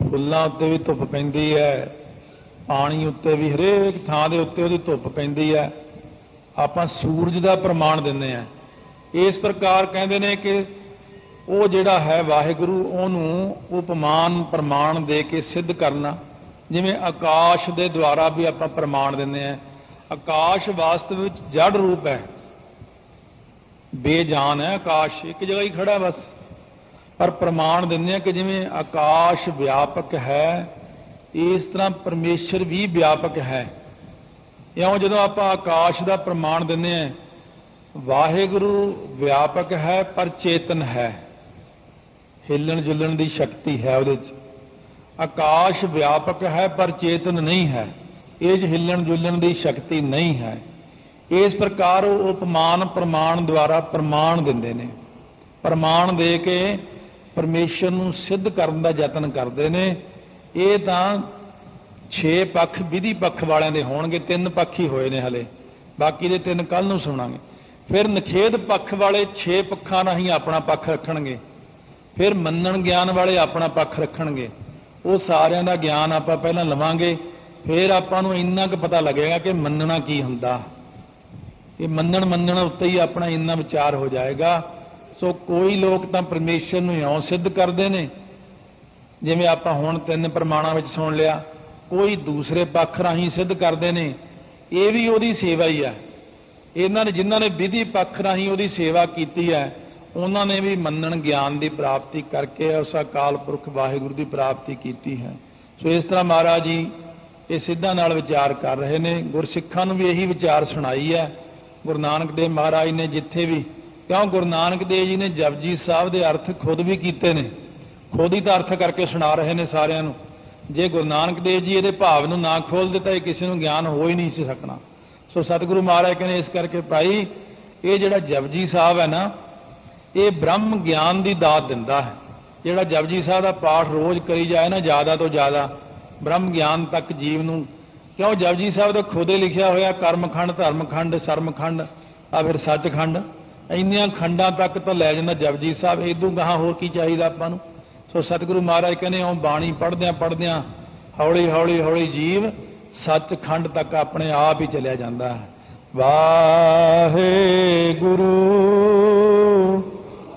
ਫੁੱਲਾਂ ਉੱਤੇ ਵੀ ਧੁੱਪ ਪੈਂਦੀ ਹੈ, ਪਾਣੀ ਉੱਤੇ ਵੀ, ਹਰੇਕ ਥਾਂ ਦੇ ਉੱਤੇ ਉਹਦੀ ਧੁੱਪ ਪੈਂਦੀ ਹੈ। ਆਪਾਂ ਸੂਰਜ ਦਾ ਪ੍ਰਮਾਣ ਦਿੰਦੇ ਆ। ਇਸ ਪ੍ਰਕਾਰ ਕਹਿੰਦੇ ਨੇ ਕਿ ਉਹ ਜਿਹੜਾ ਹੈ ਵਾਹਿਗੁਰੂ, ਉਹਨੂੰ ਉਪਮਾਨ ਪ੍ਰਮਾਣ ਦੇ ਕੇ ਸਿੱਧ ਕਰਨਾ। ਜਿਵੇਂ ਆਕਾਸ਼ ਦੇ ਦੁਆਰਾ ਵੀ ਆਪਾਂ ਪ੍ਰਮਾਣ ਦਿੰਦੇ ਆ। ਆਕਾਸ਼ ਵਾਸਤਵ ਵਿੱਚ ਜੜ ਰੂਪ ਹੈ, ਬੇਜਾਨ ਹੈ ਆਕਾਸ਼, ਇੱਕ ਜਗ੍ਹਾ ਹੀ ਖੜਾ ਬਸ, ਪਰ ਪ੍ਰਮਾਣ ਦਿੰਦੇ ਆ ਕਿ ਜਿਵੇਂ ਆਕਾਸ਼ ਵਿਆਪਕ ਹੈ, ਇਸ ਤਰ੍ਹਾਂ ਪਰਮੇਸ਼ਰ ਵੀ ਵਿਆਪਕ ਹੈ। ਇਉਂ ਜਦੋਂ ਆਪਾਂ ਆਕਾਸ਼ ਦਾ ਪ੍ਰਮਾਣ ਦਿੰਦੇ ਆ, ਵਾਹਿਗੁਰੂ ਵਿਆਪਕ ਹੈ ਪਰ ਚੇਤਨ ਹੈ, ਹਿੱਲਣ ਜੁਲਣ ਦੀ ਸ਼ਕਤੀ ਹੈ ਉਹਦੇ 'ਚ। ਆਕਾਸ਼ ਵਿਆਪਕ ਹੈ ਪਰ ਚੇਤਨ ਨਹੀਂ ਹੈ, ਇਹ 'ਚ ਹਿੱਲਣ ਜੁਲਣ ਦੀ ਸ਼ਕਤੀ ਨਹੀਂ ਹੈ। ਇਸ ਪ੍ਰਕਾਰ ਉਹ ਉਪਮਾਨ ਪ੍ਰਮਾਣ ਦੁਆਰਾ ਪ੍ਰਮਾਣ ਦਿੰਦੇ ਨੇ। ਪ੍ਰਮਾਣ ਦੇ ਕੇ ਪਰਮੇਸ਼ਰ ਨੂੰ ਸਿੱਧ ਕਰਨ ਦਾ ਯਤਨ ਕਰਦੇ ਨੇ। ਇਹ ਤਾਂ 6 ਪੱਖ ਵਿਧੀ ਪੱਖ ਵਾਲਿਆਂ ਦੇ ਹੋਣਗੇ, 3 ਪੱਖ ਹੀ ਹੋਏ ਨੇ ਹਲੇ, ਬਾਕੀ ਦੇ 3 ਕੱਲ ਨੂੰ ਸੁਣਾਂਗੇ। ਫਿਰ ਨਿਖੇਧ ਪੱਖ ਵਾਲੇ 6 ਪੱਖਾਂ ਰਾਹੀਂ ਆਪਣਾ ਪੱਖ ਰੱਖਣਗੇ। ਫਿਰ ਮੰਨਣ ਗਿਆਨ ਵਾਲੇ ਆਪਣਾ ਪੱਖ ਰੱਖਣਗੇ। ਉਹ ਸਾਰਿਆਂ ਦਾ ਗਿਆਨ ਆਪਾਂ ਪਹਿਲਾਂ ਲਵਾਂਗੇ, ਫਿਰ ਆਪਾਂ ਨੂੰ ਇੰਨਾ ਕੁ ਪਤਾ ਲੱਗੇਗਾ ਕਿ ਮੰਨਣਾ ਕੀ ਹੁੰਦਾ। ਇਹ ਮੰਨਣ ਉੱਤੇ ਹੀ ਆਪਣਾ ਇੰਨਾ ਵਿਚਾਰ ਹੋ ਜਾਏਗਾ। ਸੋ ਕੋਈ ਲੋਕ ਤਾਂ ਪਰਮੇਸ਼ਰ ਨੂੰ ਇਉਂ ਸਿੱਧ ਕਰਦੇ ਨੇ ਜਿਵੇਂ ਆਪਾਂ ਹੁਣ 3 ਪ੍ਰਮਾਣਾਂ ਵਿੱਚ ਸੁਣ ਲਿਆ, ਕੋਈ ਦੂਸਰੇ ਪੱਖ ਰਾਹੀਂ ਸਿੱਧ ਕਰਦੇ ਨੇ। ਇਹ ਵੀ ਉਹਦੀ ਸੇਵਾ ਹੀ ਹੈ। ਇਹਨਾਂ ਨੇ ਜਿਨ੍ਹਾਂ ਨੇ ਵਿਧੀ ਪੱਖ ਰਾਹੀਂ ਉਹਦੀ ਸੇਵਾ ਕੀਤੀ ਹੈ, ਉਹਨਾਂ ਨੇ ਵੀ ਮੰਨਣ ਗਿਆਨ ਦੀ ਪ੍ਰਾਪਤੀ ਕਰਕੇ ਉਸ ਅਕਾਲ ਪੁਰਖ ਵਾਹਿਗੁਰੂ ਦੀ ਪ੍ਰਾਪਤੀ ਕੀਤੀ ਹੈ। ਸੋ ਇਸ ਤਰ੍ਹਾਂ ਮਹਾਰਾਜ ਜੀ ਇਹ ਸਿੱਧਾਂ ਨਾਲ ਵਿਚਾਰ ਕਰ ਰਹੇ ਨੇ। ਗੁਰਸਿੱਖਾਂ ਨੂੰ ਵੀ ਇਹੀ ਵਿਚਾਰ ਸੁਣਾਈ ਹੈ ਗੁਰੂ ਨਾਨਕ ਦੇਵ ਮਹਾਰਾਜ ਨੇ, ਜਿੱਥੇ ਵੀ, ਕਿਉਂ ਗੁਰੂ ਨਾਨਕ ਦੇਵ ਜੀ ਨੇ ਜਪਜੀ ਸਾਹਿਬ ਦੇ ਅਰਥ ਖੁਦ ਵੀ ਕੀਤੇ ਨੇ, ਖੁਦ ਹੀ ਤਾਂ ਅਰਥ ਕਰਕੇ ਸੁਣਾ ਰਹੇ ਨੇ ਸਾਰਿਆਂ ਨੂੰ। ਜੇ ਗੁਰੂ ਨਾਨਕ ਦੇਵ ਜੀ ਇਹਦੇ ਭਾਵ ਨੂੰ ਨਾ ਖੋਲ੍ਹਦੇ ਤਾਂ ਇਹ ਕਿਸੇ ਨੂੰ ਗਿਆਨ ਹੋ ਹੀ ਨਹੀਂ ਸੀ ਸਕਣਾ। ਸੋ ਸਤਿਗੁਰੂ ਮਹਾਰਾਜ ਕਹਿੰਦੇ ਇਸ ਕਰਕੇ ਭਾਈ ਇਹ ਜਿਹੜਾ ਜਪਜੀ ਸਾਹਿਬ ਹੈ ਨਾ, ਇਹ ਬ੍ਰਹਮ ਗਿਆਨ ਦੀ ਦਾਤ ਦਿੰਦਾ ਹੈ। ਜਿਹੜਾ ਜਪਜੀ ਸਾਹਿਬ ਦਾ ਪਾਠ ਰੋਜ਼ ਕਰੀ ਜਾਏ ਨਾ, ਜ਼ਿਆਦਾ ਤੋਂ ਜ਼ਿਆਦਾ ਬ੍ਰਹਮ ਗਿਆਨ ਤੱਕ ਜੀਵ ਨੂੰ, ਕਿਉਂ ਜਪਜੀ ਸਾਹਿਬ ਦਾ ਖੁਦੇ ਲਿਖਿਆ ਹੋਇਆ ਕਰਮਖੰਡ, ਧਰਮਖੰਡ, ਸਰਮਖੰਡ, ਆ ਫਿਰ ਸੱਚਖੰਡ, ਇੰਨੀਆਂ ਖੰਡਾਂ ਤੱਕ ਤਾਂ ਲੈ ਜਾਂਦਾ ਜਪਜੀ ਸਾਹਿਬ। ਇਦੋਂ ਗਾਹਾਂ ਹੋਰ ਕੀ ਚਾਹੀਦਾ ਆਪਾਂ ਨੂੰ। ਸੋ ਸਤਿਗੁਰੂ ਮਹਾਰਾਜ ਕਹਿੰਦੇ ਉਹ ਬਾਣੀ ਪੜ੍ਹਦਿਆਂ ਪੜ੍ਹਦਿਆਂ ਹੌਲੀ ਹੌਲੀ ਹੌਲੀ ਜੀਵ ਸੱਚਖੰਡ ਤੱਕ ਆਪਣੇ ਆਪ ਹੀ ਚਲਿਆ ਜਾਂਦਾ ਹੈ। ਵਾਹਿਗੁਰੂ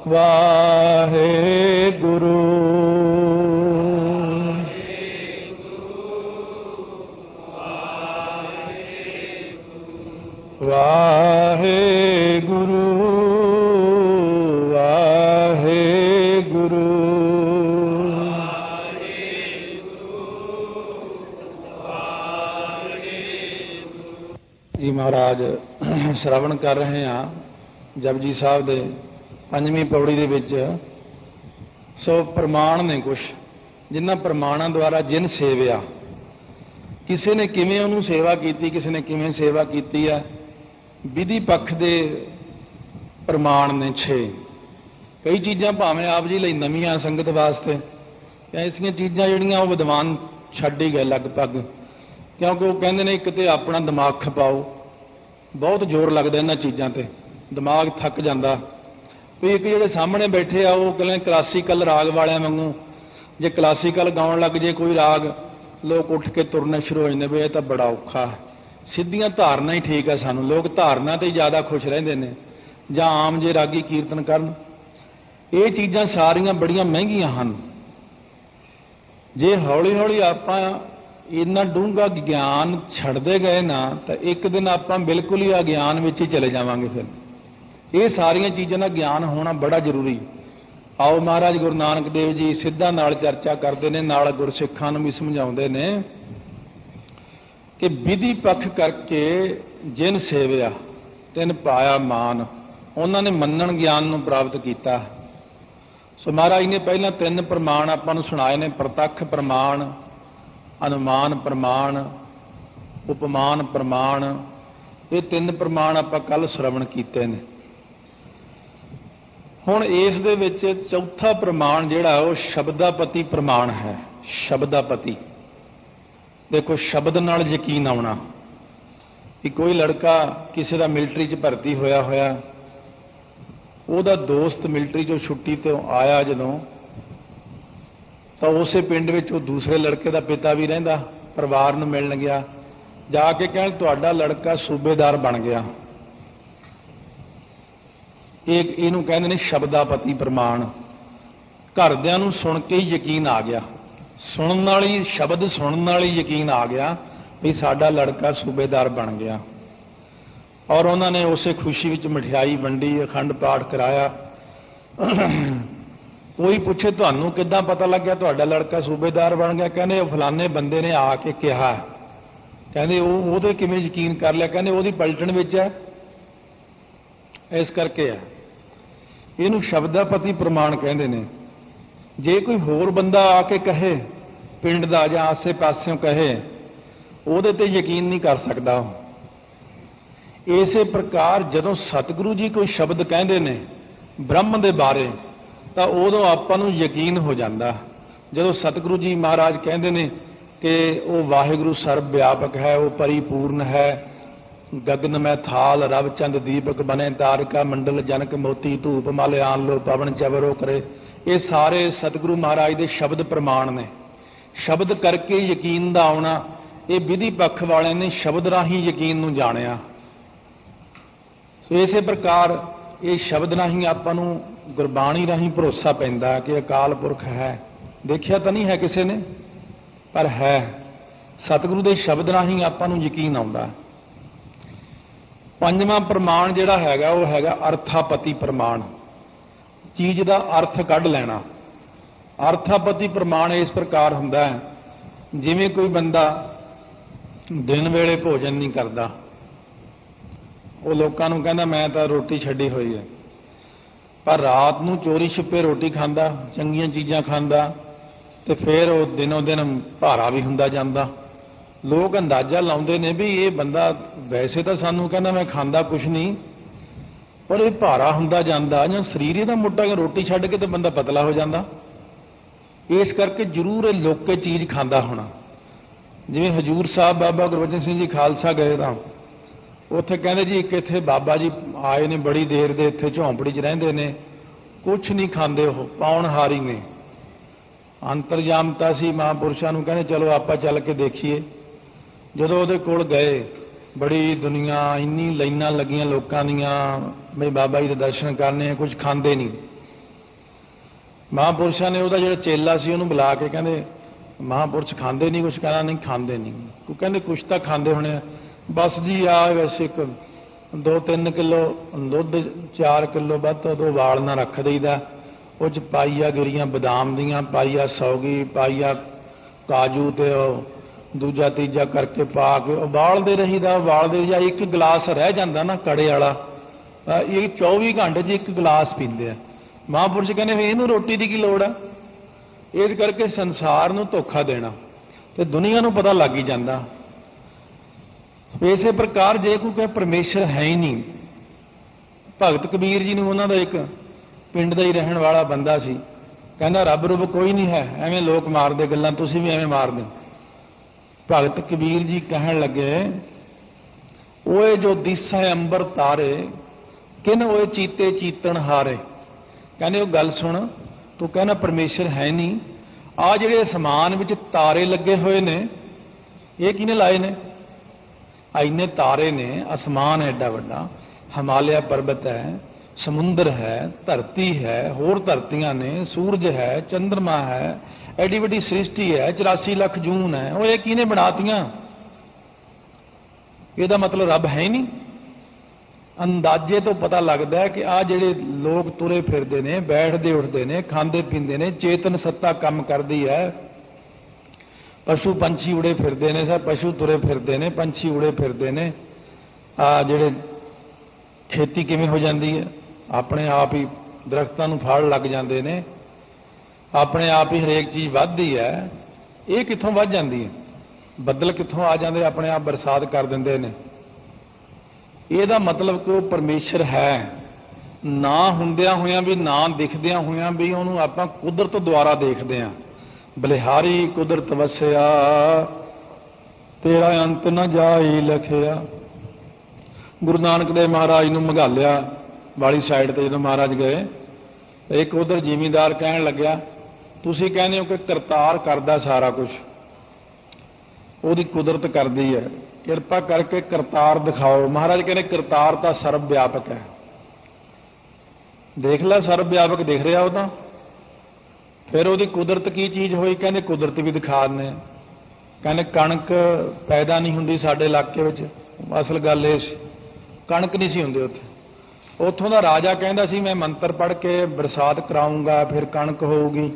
ਵਾਹਿਗੁਰੂ ਵਾਹਿਗੁਰੂ ਵਾਹਿਗੁਰੂ ਜੀ। ਮਹਾਰਾਜ ਸ਼ਰਵਣ ਕਰ ਰਹੇ ਹਾਂ ਜਪਜੀ ਸਾਹਿਬ ਦੇ 5ਵੀਂ ਪੌੜੀ ਦੇ ਵਿੱਚ। ਸੋ ਪ੍ਰਮਾਣ ਨੇ ਕੁਛ, ਜਿਨ੍ਹਾਂ ਪ੍ਰਮਾਣਾਂ ਦੁਆਰਾ ਜਿਨ ਸੇਵਿਆ, ਕਿਸੇ ਨੇ ਕਿਵੇਂ ਉਹਨੂੰ ਸੇਵਾ ਕੀਤੀ, ਕਿਸੇ ਨੇ ਕਿਵੇਂ ਸੇਵਾ ਕੀਤੀ ਹੈ। ਵਿਧੀ ਪੱਖ ਦੇ ਪ੍ਰਮਾਣ ਨੇ 6। ਕਈ ਚੀਜ਼ਾਂ ਭਾਵੇਂ ਆਪ ਜੀ ਲਈ ਨਵੀਆਂ ਸੰਗਤ ਵਾਸਤੇ, ਐਸੀਆਂ ਚੀਜ਼ਾਂ ਜਿਹੜੀਆਂ ਉਹ ਵਿਦਵਾਨ ਛੱਡ ਹੀ ਗਏ ਲਗਭਗ, ਕਿਉਂਕਿ ਉਹ ਕਹਿੰਦੇ ਨੇ ਇੱਕ ਤੇ ਆਪਣਾ ਦਿਮਾਗ ਖਪਾਓ, ਬਹੁਤ ਜ਼ੋਰ ਲੱਗਦਾ ਇਹਨਾਂ ਚੀਜ਼ਾਂ ਤੇ, ਦਿਮਾਗ ਥੱਕ ਜਾਂਦਾ। ਵੀ ਇੱਕ ਜਿਹੜੇ ਸਾਹਮਣੇ ਬੈਠੇ ਆ ਉਹ ਕਹਿੰਦੇ ਕਲਾਸੀਕਲ ਰਾਗ ਵਾਲਿਆਂ ਵਾਂਗੂ, ਜੇ ਕਲਾਸੀਕਲ ਗਾਉਣ ਲੱਗ ਜੇ ਕੋਈ ਰਾਗ, ਲੋਕ ਉੱਠ ਕੇ ਤੁਰਨੇ ਸ਼ੁਰੂ ਹੋ ਜਾਂਦੇ। ਵੀ ਇਹ ਤਾਂ ਬੜਾ ਔਖਾ ਹੈ, ਸਿੱਧੀਆਂ ਧਾਰਨਾ ਹੀ ਠੀਕ ਹੈ ਸਾਨੂੰ, ਲੋਕ ਧਾਰਨਾ ਤੇ ਜ਼ਿਆਦਾ ਖੁਸ਼ ਰਹਿੰਦੇ ਨੇ, ਜਾਂ ਆਮ ਜੇ ਰਾਗੀ ਕੀਰਤਨ ਕਰਨ। ਇਹ ਚੀਜ਼ਾਂ ਸਾਰੀਆਂ ਬੜੀਆਂ ਮਹਿੰਗੀਆਂ ਹਨ। ਜੇ ਹੌਲੀ ਹੌਲੀ ਆਪਾਂ ਇੰਨਾ ਡੂੰਘਾ ਗਿਆਨ ਛੱਡਦੇ ਗਏ ਨਾ, ਤਾਂ ਇੱਕ ਦਿਨ ਆਪਾਂ ਬਿਲਕੁਲ ਹੀ ਅਗਿਆਨ ਵਿੱਚ ਹੀ ਚਲੇ ਜਾਵਾਂਗੇ। ਫਿਰ ਇਹ ਸਾਰੀਆਂ ਚੀਜ਼ਾਂ ਦਾ ਗਿਆਨ ਹੋਣਾ ਬੜਾ ਜ਼ਰੂਰੀ। ਆਓ ਮਹਾਰਾਜ ਗੁਰੂ ਨਾਨਕ ਦੇਵ ਜੀ ਸਿੱਧਾਂ ਨਾਲ ਚਰਚਾ ਕਰਦੇ ਨੇ, ਨਾਲ ਗੁਰਸਿੱਖਾਂ ਨੂੰ ਵੀ ਸਮਝਾਉਂਦੇ ਨੇ ਕਿ ਵਿਧੀ ਪੱਖ ਕਰਕੇ ਜਿਨ ਸੇਵਿਆ ਤਿਨ ਪਾਇਆ ਮਾਨ। ਉਹਨਾਂ ਨੇ ਮੰਨਣ ਗਿਆਨ ਨੂੰ ਪ੍ਰਾਪਤ ਕੀਤਾ। ਸੋ ਮਹਾਰਾਜ ਨੇ ਪਹਿਲਾਂ 3 ਪ੍ਰਮਾਣ ਆਪਾਂ ਨੂੰ ਸੁਣਾਏ ਨੇ, ਪ੍ਰਤੱਖ ਪ੍ਰਮਾਣ, ਅਨੁਮਾਨ ਪ੍ਰਮਾਣ, ਉਪਮਾਨ ਪ੍ਰਮਾਣ। ਇਹ 3 ਪ੍ਰਮਾਣ ਆਪਾਂ ਕੱਲ ਸ਼ਰਵਣ ਕੀਤੇ ਨੇ। ਹੁਣ ਇਸ ਦੇ ਵਿੱਚ ਚੌਥਾ ਪ੍ਰਮਾਣ ਜਿਹੜਾ ਉਹ ਸ਼ਬਦਾਪਤੀ ਪ੍ਰਮਾਣ ਹੈ। ਸ਼ਬਦਾਪਤੀ, ਦੇਖੋ ਸ਼ਬਦ ਨਾਲ ਯਕੀਨ ਆਉਣਾ। ਕਿ ਕੋਈ ਲੜਕਾ ਕਿਸੇ ਦਾ ਮਿਲਟਰੀ 'ਚ ਭਰਤੀ ਹੋਇਆ, ਉਹਦਾ ਦੋਸਤ ਮਿਲਟਰੀ 'ਚੋਂ ਛੁੱਟੀ ਤੋਂ ਆਇਆ ਜਦੋਂ, ਤਾਂ ਉਸੇ ਪਿੰਡ ਵਿੱਚ ਉਹ ਦੂਸਰੇ ਲੜਕੇ ਦਾ ਪਿਤਾ ਵੀ ਰਹਿੰਦਾ, ਪਰਿਵਾਰ ਨੂੰ ਮਿਲਣ ਗਿਆ, ਜਾ ਕੇ ਕਹਿਣ ਤੁਹਾਡਾ ਲੜਕਾ ਸੂਬੇਦਾਰ ਬਣ ਗਿਆ। ਇਹਨੂੰ ਕਹਿੰਦੇ ਨੇ ਸ਼ਬਦਾਪਤੀ ਪ੍ਰਮਾਣ। ਘਰਦਿਆਂ ਨੂੰ ਸੁਣ ਕੇ ਹੀ ਯਕੀਨ ਆ ਗਿਆ, ਸੁਣਨ ਵਾਲੀ, ਸ਼ਬਦ ਸੁਣਨ ਵਾਲੀ ਯਕੀਨ ਆ ਗਿਆ ਵੀ ਸਾਡਾ ਲੜਕਾ ਸੂਬੇਦਾਰ ਬਣ ਗਿਆ। ਔਰ ਉਹਨਾਂ ਨੇ ਉਸੇ ਖੁਸ਼ੀ ਵਿੱਚ ਮਠਿਆਈ ਵੰਡੀ, ਅਖੰਡ ਪਾਠ ਕਰਾਇਆ। ਕੋਈ ਪੁੱਛੇ ਤੁਹਾਨੂੰ ਕਿੱਦਾਂ ਪਤਾ ਲੱਗਿਆ ਤੁਹਾਡਾ ਲੜਕਾ ਸੂਬੇਦਾਰ ਬਣ ਗਿਆ? ਕਹਿੰਦੇ ਉਹ ਫਲਾਣੇ ਬੰਦੇ ਨੇ ਆ ਕੇ ਕਿਹਾ। ਕਹਿੰਦੇ ਉਹਦੇ ਕਿਵੇਂ ਯਕੀਨ ਕਰ ਲਿਆ? ਕਹਿੰਦੇ ਉਹਦੀ ਪਲਟਣ ਵਿੱਚ ਹੈ, ਇਸ ਕਰਕੇ ਹੈ। ਇਹਨੂੰ ਸ਼ਬਦਾਪਤੀ ਪ੍ਰਮਾਣ ਕਹਿੰਦੇ ਨੇ। ਜੇ ਕੋਈ ਹੋਰ ਬੰਦਾ ਆ ਕੇ ਕਹੇ, ਪਿੰਡ ਦਾ ਜਾਂ ਆਸੇ ਪਾਸਿਓਂ ਕਹੇ, ਉਹਦੇ ਤੇ ਯਕੀਨ ਨਹੀਂ ਕਰ ਸਕਦਾ। ਇਸੇ ਪ੍ਰਕਾਰ ਜਦੋਂ ਸਤਿਗੁਰੂ ਜੀ ਕੋਈ ਸ਼ਬਦ ਕਹਿੰਦੇ ਨੇ ਬ੍ਰਹਮ ਦੇ ਬਾਰੇ, ਤਾਂ ਉਦੋਂ ਆਪਾਂ ਨੂੰ ਯਕੀਨ ਹੋ ਜਾਂਦਾ। ਜਦੋਂ ਸਤਿਗੁਰੂ ਜੀ ਮਹਾਰਾਜ ਕਹਿੰਦੇ ਨੇ ਕਿ ਉਹ ਵਾਹਿਗੁਰੂ ਸਰਬ ਵਿਆਪਕ ਹੈ, ਉਹ ਪਰਿਪੂਰਨ ਹੈ, ਗਗਨ ਮੈਂ ਥਾਲ ਰਵ ਚੰਦ ਦੀਪਕ ਬਨੇ ਤਾਰਿਕਾ ਮੰਡਲ ਜਨਕ ਮੋਤੀ ਧੂਪ ਮਲ ਆਨ ਲੋ ਪਵਨ ਚਵਰੋ ਕਰੇ। ਇਹ ਸਾਰੇ ਸਤਿਗੁਰੂ ਮਹਾਰਾਜ ਦੇ ਸ਼ਬਦ ਪ੍ਰਮਾਣ ਨੇ। ਸ਼ਬਦ ਕਰਕੇ ਯਕੀਨ ਦਾ ਆਉਣਾ, ਇਹ ਵਿਧੀ ਪੱਖ ਵਾਲਿਆਂ ਨੇ ਸ਼ਬਦ ਰਾਹੀਂ ਯਕੀਨ ਨੂੰ ਜਾਣਿਆ। ਸੋ ਇਸੇ ਪ੍ਰਕਾਰ ਇਹ ਸ਼ਬਦ ਰਾਹੀਂ ਆਪਾਂ ਨੂੰ ਗੁਰਬਾਣੀ ਰਾਹੀਂ ਭਰੋਸਾ ਪੈਂਦਾ ਕਿ ਅਕਾਲ ਪੁਰਖ ਹੈ। ਦੇਖਿਆ ਤਾਂ ਨਹੀਂ ਹੈ ਕਿਸੇ ਨੇ, ਪਰ ਹੈ। ਸਤਿਗੁਰੂ ਦੇ ਸ਼ਬਦ ਰਾਹੀਂ ਆਪਾਂ ਨੂੰ ਯਕੀਨ ਆਉਂਦਾ। ਪੰਜਵਾਂ ਪ੍ਰਮਾਣ ਜਿਹੜਾ ਹੈਗਾ ਉਹ ਹੈਗਾ ਅਰਥਾਪਤੀ ਪ੍ਰਮਾਣ। चीज का अर्थ कढ़ लेना। अर्थापति प्रमाण इस प्रकार हुंदा है, जिवें कोई बंदा दिन वेले भोजन नहीं करता, वो लोगों नूं कहंदा मैं तो रोटी छड्डी हुई है, पर रात नूं चोरी छिपे रोटी खांदा, चंगियां चीज़ां खांदा, तो फिर वो दिनों दिन भारा भी हुंदा जांदा। लोग अंदाजा लाउंदे ने भी ये बंदा वैसे तो सानूं कहंदा मैं खांदा कुछ नहीं, पर ये भारा हुंदा जांदा, जां शरीर इहदा मोटा रोटी छड्ड के तो बंदा पतला हो जांदा। इस करके जरूर ये लोके चीज़ खांदा होना। जिवें हजूर साहब बाबा गुरबचन सिंह जी खालसा गए तां उत्थे कहंदे जी एक इत्थे बाबा जी आए ने, बड़ी देर दे इत्थे झोंपड़ी 'च रहिंदे ने, कुछ नहीं खांदे, वो पाउणहारी ने। अंतरजामता सी महापुरुषां नूं कहंदे चलो आपां चल के देखीए। जदों उहदे कोल गए, बड़ी दुनिया, इन्नी लाइनां लगियां लोकां दीयां बई बाबा जी दे दर्शन करने, कुछ खांदे नहीं। महापुरुषां ने उहदा जिहड़ा चेला सी उहनूं बुला के कहंदे महापुरुष खांदे नहीं कुछ? कहना नहीं खांदे नहीं। कोई कहंदे कुछ तां खांदे होणे, बस जी आ वैसे एक 2-3 किलो दुध, 4 किलो वध तो वाल ना रख दईदा, उह 'च पाईया गिरियां बदाम दीयां, पाईया सौगी, पाईया काजू ते दूजा तीजा करके पा के उबालते रहीदा। उबालते जा एक गिलास रह जाता ना कड़े वाला, ये 24 घंटे 'च एक गिलास पींदे आ। महापुरुष कहने इहनूं रोटी की लोड़ है? इस करके संसार नूं धोखा देना ते दुनिया नूं पता लग ही जाता। इसे प्रकार जे कोई कहे परमेश्वर है ही नहीं, भगत कबीर जी नूं उन्हां दा एक पिंड दा ही रहण वाला बंदा सी, कहंदा रब रुब कोई नहीं है, एवें लोग मारदे गल्लां, तुसीं भी एवें मारदे। भगत कबीर जी कहन लगे ओए जो दिसै अंबर तारे, किन ओए चीते चीतन हारे। कहने वो गल सुन, तू कहना परमेश्वर है नहीं, आ जिहड़े आसमान विच तारे लगे हुए ने ये किने लाए ने? इन्ने तारे ने, आसमान है एडा वड्डा, हिमालय पर्वत है, समुंदर है, धरती है, होर धरतियां ने, सूरज है, चंद्रमा है, एडी वड्डी सृष्टि है, 84 लाख जून है, वो ये किने बनातियां? ਇਹਦਾ मतलब रब है ही नहीं। अंदाजे तो पता लगता है कि आ ਜਿਹੜੇ लोग तुरे फिरते ने, बैठते उठते ने, खाते पींदे ने, चेतन सत्ता काम करती है। पशु पंछी उड़े फिरते ने, सब पशु तुरे फिरते ने, पंछी उड़े फिरते ने। आ ਜਿਹੜੇ खेती किवें हो जाती है, अपने आप ही दरख्तां नूं फल लग जाते ने, अपने आप ही हरेक चीज़ वधदी है। ये कित्थों वध जाती है? बदल कित्थों आ जाते, अपने आप बरसात कर देंदे ने। ਇਹਦਾ मतलब कि वो परमेश्वर है, ना ਹੁੰਦਿਆਂ ਹੋਇਆਂ भी, ना दिखदियां ਹੋਇਆਂ भी, ਉਹਨੂੰ ਆਪਾਂ ਕੁਦਰਤ ਦੁਆਰਾ ਦੇਖਦੇ ਆਂ। ਬਲਿਹਾਰੀ ਕੁਦਰਤ ਵਸਿਆ, ਤੇਰਾ ਅੰਤ ਨਾ ਜਾਈ ਲਖਿਆ। ਗੁਰੂ ਨਾਨਕ ਦੇਵ ਮਹਾਰਾਜ ਨੂੰ ਮੰਗਾਲਿਆ ਵਾਲੀ ਸਾਈਡ ਤੇ ਜਦੋਂ ਮਹਾਰਾਜ ਗਏ, ਇੱਕ ਉਧਰ ਜ਼ਿਮੀਂਦਾਰ ਕਹਿਣ ਲੱਗਿਆ ਤੁਸੀਂ ਕਹਿੰਦੇ ਹੋ ਕਿ ਕਰਤਾਰ ਕਰਦਾ ਸਾਰਾ ਕੁਝ, ਉਹਦੀ ਕੁਦਰਤ ਕਰਦੀ ਹੈ, ਕਿਰਪਾ करके करतार दिखाओ। महाराज कहने करतार तो सर्व व्यापक है, देख ला सर्व व्यापक दिख रहा वो तो, फिर वो कुदरत की चीज़ हुई? कहने कुदरत भी दिखा दें। कहने कणक पैदा नहीं होंगी साडे इलाके में, असल गल ये कणक नहीं सी होंदी उत्थे। उत्थों का राजा कहंदा सी मैं मंत्र पढ़ के बरसात कराऊंगा, फिर कणक होगी।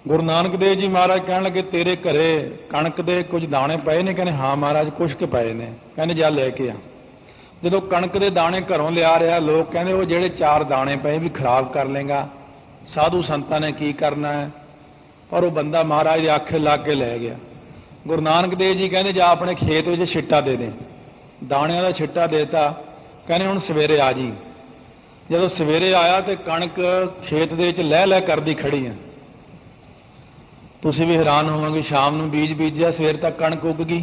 गुरु नानक देव जी महाराज कहने लगे तेरे घरे कणक दे कुछ दाने पए ने? कहने हाँ महाराज कुछ के पए ने। कहने जा लैके आ। जो कणक के दाने घरों लिया रहा, लोग कहते वो जेड़े 4 दाने पए भी खराब कर लेगा, साधु संतां ने की करना है। और वो बंदा महाराज के आखे ला के लै गया। गुरु नानक देव जी कहते जा अपने खेत में छिट्टा दे दे, दाणियां का छिट्टा देता। कहने हुण सवेरे आ जी। जो सवेरे आया तो कणक खेत दे विच लह लह करदी खड़ी है। तुसीं भी हैरान होवोगे, शाम नूं बीज बीजिया, सवेर तक कणक उग गई।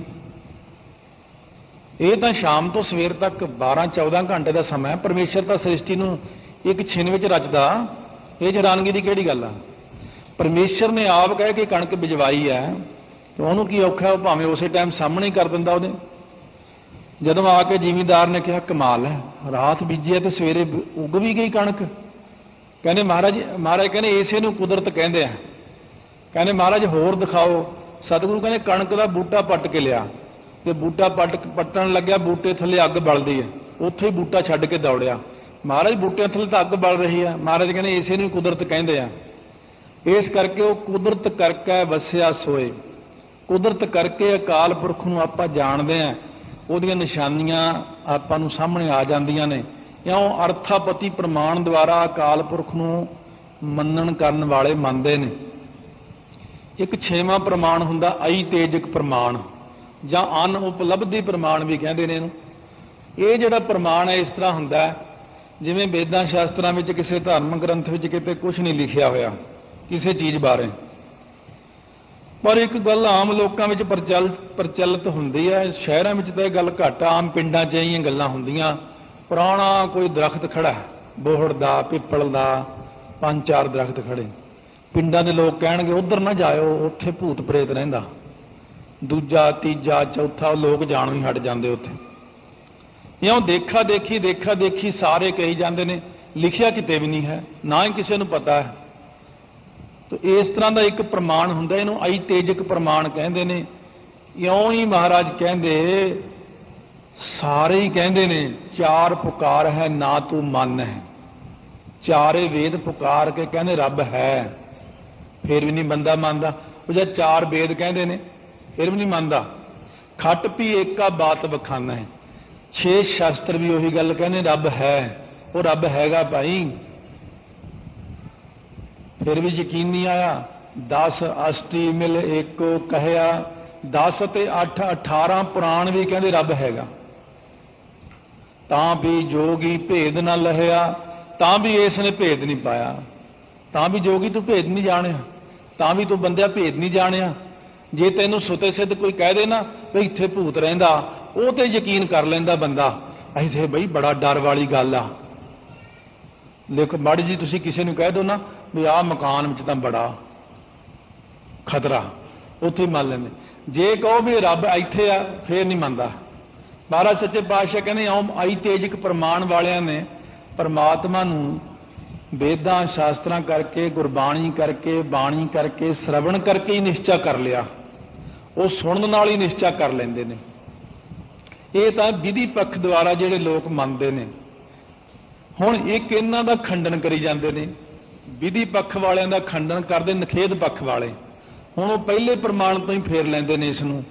ये तो शाम तो सवेर तक 12-14 घंटे का समय। परमेश्वर तो सृष्टि नूं एक छिन विच रचदा, ये हैरानगी की किहड़ी गल आ? परमेश्वर ने आप कह के कणक बिजवाई है, तो उहनूं की औखा है? भावें उस टाइम सामने ही कर दिंदा उहदे। जदों आके जिमींदार ने कहा कमाल है, रात बीजी है तो सवेरे उग भी गई कणक। कहने महाराज कहने इसे नूं कुदरत कहंदे आ। कहने महाराज होर दिखाओ। सतगुरु कहने कणक का बूटा पट के लिया, तो बूटा पट्टन लग्या, बूटे थले अग बलदी है, उत्थे ही बूटा छड्ड के दौड़िया। ਮਹਾਰਾਜ ਬੂਟਿਆਂ ਥੱਲੇ ਤਾਂ ਅੱਗ ਬਲ ਰਹੀ ਆ। ਮਹਾਰਾਜ ਕਹਿੰਦੇ ਇਸੇ ਨੂੰ ਕੁਦਰਤ ਕਹਿੰਦੇ ਆ। ਇਸ ਕਰਕੇ ਉਹ ਕੁਦਰਤ ਕਰਕੇ ਵਸਿਆ ਸੋਏ। ਕੁਦਰਤ ਕਰਕੇ ਅਕਾਲ ਪੁਰਖ ਨੂੰ ਆਪਾਂ ਜਾਣਦੇ ਆ, ਉਹਦੀਆਂ ਨਿਸ਼ਾਨੀਆਂ ਆਪਾਂ ਨੂੰ ਸਾਹਮਣੇ ਆ ਜਾਂਦੀਆਂ ਨੇ। ਇਉਂ ਅਰਥਾਪਤੀ ਪ੍ਰਮਾਣ ਦੁਆਰਾ ਅਕਾਲ ਪੁਰਖ ਨੂੰ ਮੰਨਣ ਕਰਨ ਵਾਲੇ ਮੰਨਦੇ ਨੇ। ਇੱਕ 6ਵਾਂ ਪ੍ਰਮਾਣ ਹੁੰਦਾ ਅਈ ਤੇਜਕ ਪ੍ਰਮਾਣ ਜਾਂ ਅਨ ਉਪਲਬਧੀ ਪ੍ਰਮਾਣ ਵੀ ਕਹਿੰਦੇ ਨੇ ਇਹਨੂੰ। ਇਹ ਜਿਹੜਾ ਪ੍ਰਮਾਣ ਹੈ ਇਸ ਤਰ੍ਹਾਂ ਹੁੰਦਾ ਹੈ ਜਿਵੇਂ ਵੇਦਾਂ ਸ਼ਾਸਤਰਾਂ ਵਿੱਚ ਕਿਸੇ ਧਾਰਮਿਕ ਗ੍ਰੰਥ ਵਿੱਚ ਕਿਤੇ ਕੁਝ ਨਹੀਂ ਲਿਖਿਆ ਹੋਇਆ ਕਿਸੇ ਚੀਜ਼ ਬਾਰੇ, ਪਰ ਇੱਕ ਗੱਲ ਆਮ ਲੋਕਾਂ ਵਿੱਚ ਪ੍ਰਚਲਿਤ ਹੁੰਦੀ ਹੈ। ਸ਼ਹਿਰਾਂ ਵਿੱਚ ਤਾਂ ਇਹ ਗੱਲ ਘੱਟ, ਆਮ ਪਿੰਡਾਂ 'ਚ ਇਹ ਗੱਲਾਂ ਹੁੰਦੀਆਂ। ਪੁਰਾਣਾ ਕੋਈ ਦਰਖਤ ਖੜਾ ਹੈ, ਬੋਹੜ ਦਾ, ਪਿੱਪਲ ਦਾ, 5-4 ਦਰਖਤ ਖੜੇ। ਪਿੰਡਾਂ ਦੇ ਲੋਕ ਕਹਿਣਗੇ ਉੱਧਰ ਨਾ ਜਾਇਓ, ਉੱਥੇ ਭੂਤ ਪ੍ਰੇਤ ਰਹਿੰਦਾ। ਦੂਜਾ, ਤੀਜਾ, ਚੌਥਾ ਲੋਕ ਜਾਣੋਂ ਹੀ ਹਟ ਜਾਂਦੇ ਉੱਥੇ। ਇਉਂ ਦੇਖਾ ਦੇਖੀ ਸਾਰੇ ਕਹੀ ਜਾਂਦੇ ਨੇ, ਲਿਖਿਆ ਕਿਤੇ ਵੀ ਨਹੀਂ ਹੈ, ਨਾ ਹੀ ਕਿਸੇ ਨੂੰ ਪਤਾ ਹੈ। ਤੋ ਇਸ ਤਰ੍ਹਾਂ ਦਾ ਇੱਕ ਪ੍ਰਮਾਣ ਹੁੰਦਾ, ਇਹਨੂੰ ਅਈ ਤੇਜਕ ਪ੍ਰਮਾਣ ਕਹਿੰਦੇ ਨੇ। ਇਉਂ ਹੀ ਮਹਾਰਾਜ ਕਹਿੰਦੇ, ਸਾਰੇ ਹੀ ਕਹਿੰਦੇ ਨੇ, ਚਾਰ ਪੁਕਾਰ ਹੈ ਨਾ ਤੂੰ ਮਨ ਹੈ। ਚਾਰੇ ਵੇਦ ਪੁਕਾਰ ਕੇ ਕਹਿੰਦੇ ਰੱਬ ਹੈ, ਫਿਰ ਵੀ ਨਹੀਂ ਬੰਦਾ ਮੰਨਦਾ। ਉਹ ਜਦ ਚਾਰ ਵੇਦ ਕਹਿੰਦੇ ਨੇ ਫਿਰ ਵੀ ਨਹੀਂ ਮੰਨਦਾ। ਖੱਟ ਪੀ ਏਕਾ ਬਾਤ ਬਖਾਨਾ ਹੈ। 6 ਸ਼ਾਸਤਰ ਵੀ ਉਹੀ ਗੱਲ ਕਹਿੰਦੇ ਰੱਬ ਹੈ। ਉਹ ਰੱਬ ਹੈਗਾ ਭਾਈ, ਫਿਰ ਵੀ ਯਕੀਨ ਨਹੀਂ ਆਇਆ। 10 ਅਸ਼ਟੀ ਮਿਲ ਏਕੋ ਕਹਿਆ, 10 ਤੇ 8 18 ਪੁਰਾਣ ਵੀ ਕਹਿੰਦੇ ਰੱਬ ਹੈਗਾ। ਤਾਂ ਵੀ ਜੋਗੀ ਭੇਦ ਨਾ ਲਹਿਆ, ਤਾਂ ਵੀ ਇਸ ਨੇ ਭੇਦ ਨਹੀਂ ਪਾਇਆ। ਤਾਂ ਵੀ ਜੋਗੀ ਤੂੰ ਭੇਦ ਨਹੀਂ ਜਾਣਿਆ, ਤਾਂ ਵੀ ਤੂੰ ਬੰਦਿਆ ਭੇਦ ਨਹੀਂ ਜਾਣਿਆ। ਜੇ ਤੈਨੂੰ ਸੁਤੇ ਸਿੱਧ ਕੋਈ ਕਹਿ ਦੇ ਨਾ ਵੀ ਇੱਥੇ ਭੂਤ ਰਹਿੰਦਾ, ਉਹ ਤੇ ਯਕੀਨ ਕਰ ਲੈਂਦਾ ਬੰਦਾ। ਇੱਥੇ ਬਈ ਬੜਾ ਡਰ ਵਾਲੀ ਗੱਲ ਆ। ਦੇਖੋ ਮਾੜੀ ਜੀ ਤੁਸੀਂ ਕਿਸੇ ਨੂੰ ਕਹਿ ਦਿਓ ਨਾ ਵੀ ਆਹ ਮਕਾਨ ਵਿੱਚ ਤਾਂ ਬੜਾ ਖਤਰਾ, ਉੱਥੇ ਮੰਨ ਲੈਂਦੇ। ਜੇ ਕਹੋ ਵੀ ਰੱਬ ਇੱਥੇ ਆ, ਫੇਰ ਨਹੀਂ ਮੰਨਦਾ। ਮਹਾਰਾਜ ਸੱਚੇ ਪਾਤਸ਼ਾਹ ਕਹਿੰਦੇ ਆਉਂ ਆਈ ਤੇਜਕ ਪ੍ਰਮਾਣ ਵਾਲਿਆਂ ਨੇ ਪਰਮਾਤਮਾ ਨੂੰ ਵੇਦਾਂ ਸ਼ਾਸਤਰਾਂ ਕਰਕੇ, ਗੁਰਬਾਣੀ ਕਰਕੇ, ਬਾਣੀ ਕਰਕੇ, ਸ਼ਰਵਣ ਕਰਕੇ ਹੀ ਨਿਸ਼ਚਾ ਕਰ ਲਿਆ। ਉਹ ਸੁਣਨ ਨਾਲ ਹੀ ਨਿਸ਼ਚਾ ਕਰ ਲੈਂਦੇ ਨੇ। ਇਹ ਤਾਂ ਵਿਧੀ ਪੱਖ ਦੁਆਰਾ ਜਿਹੜੇ ਲੋਕ ਮੰਨਦੇ ਨੇ। ਹੁਣ ਇੱਕ ਇਹਨਾਂ ਦਾ ਖੰਡਨ ਕਰੀ ਜਾਂਦੇ ਨੇ, ਵਿਧੀ ਪੱਖ ਵਾਲਿਆਂ ਦਾ ਖੰਡਨ ਕਰਦੇ ਨਿਖੇਧ ਪੱਖ ਵਾਲੇ। ਹੁਣ ਉਹ ਪਹਿਲੇ ਪ੍ਰਮਾਣ ਤੋਂ ਹੀ ਫੇਰ ਲੈਂਦੇ ਨੇ ਇਸ ਨੂੰ।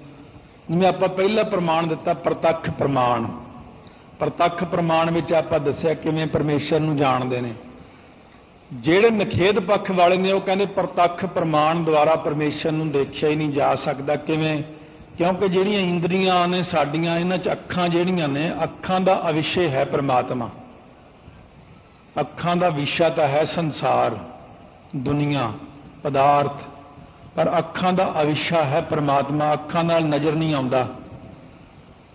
ਜਿਵੇਂ ਆਪਾਂ ਪਹਿਲਾ ਪ੍ਰਮਾਣ ਦਿੱਤਾ ਪ੍ਰਤੱਖ ਪ੍ਰਮਾਣ। ਪ੍ਰਤੱਖ ਪ੍ਰਮਾਣ ਵਿੱਚ ਆਪਾਂ ਦੱਸਿਆ ਕਿਵੇਂ ਪਰਮੇਸ਼ਰ ਨੂੰ ਜਾਣਦੇ ਨੇ। ਜਿਹੜੇ ਨਿਖੇਧ ਪੱਖ ਵਾਲੇ ਨੇ ਉਹ ਕਹਿੰਦੇ ਪ੍ਰਤੱਖ ਪ੍ਰਮਾਣ ਦੁਆਰਾ ਪਰਮੇਸ਼ਰ ਨੂੰ ਦੇਖਿਆ ਹੀ ਨਹੀਂ ਜਾ ਸਕਦਾ। ਕਿਵੇਂ? ਕਿਉਂਕਿ ਜਿਹੜੀਆਂ ਇੰਦਰੀਆਂ ਨੇ ਸਾਡੀਆਂ, ਇਹਨਾਂ 'ਚ ਅੱਖਾਂ ਜਿਹੜੀਆਂ ਨੇ, ਅੱਖਾਂ ਦਾ ਅਵਿਸ਼ੇ ਹੈ ਪਰਮਾਤਮਾ। ਅੱਖਾਂ ਦਾ ਵਿਸ਼ਾ ਤਾਂ ਹੈ ਸੰਸਾਰ, ਦੁਨੀਆ, ਪਦਾਰਥ, ਪਰ ਅੱਖਾਂ ਦਾ ਅਵਿਸ਼ਾ ਹੈ ਪਰਮਾਤਮਾ। ਅੱਖਾਂ ਨਾਲ ਨਜ਼ਰ ਨਹੀਂ ਆਉਂਦਾ।